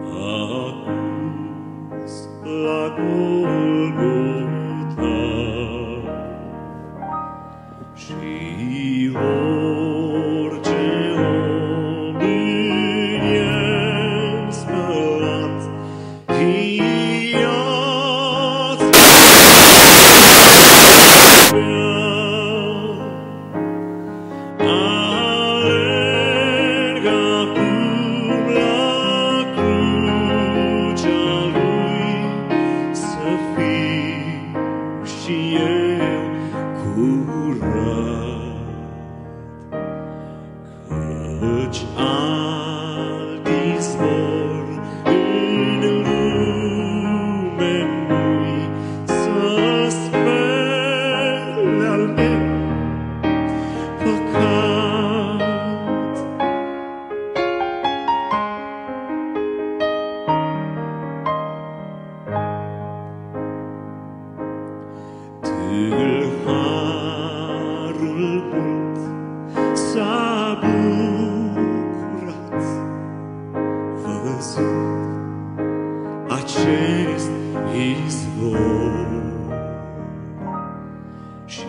a dus la Golgota și orice om în el spălat viața văzut acest izvor și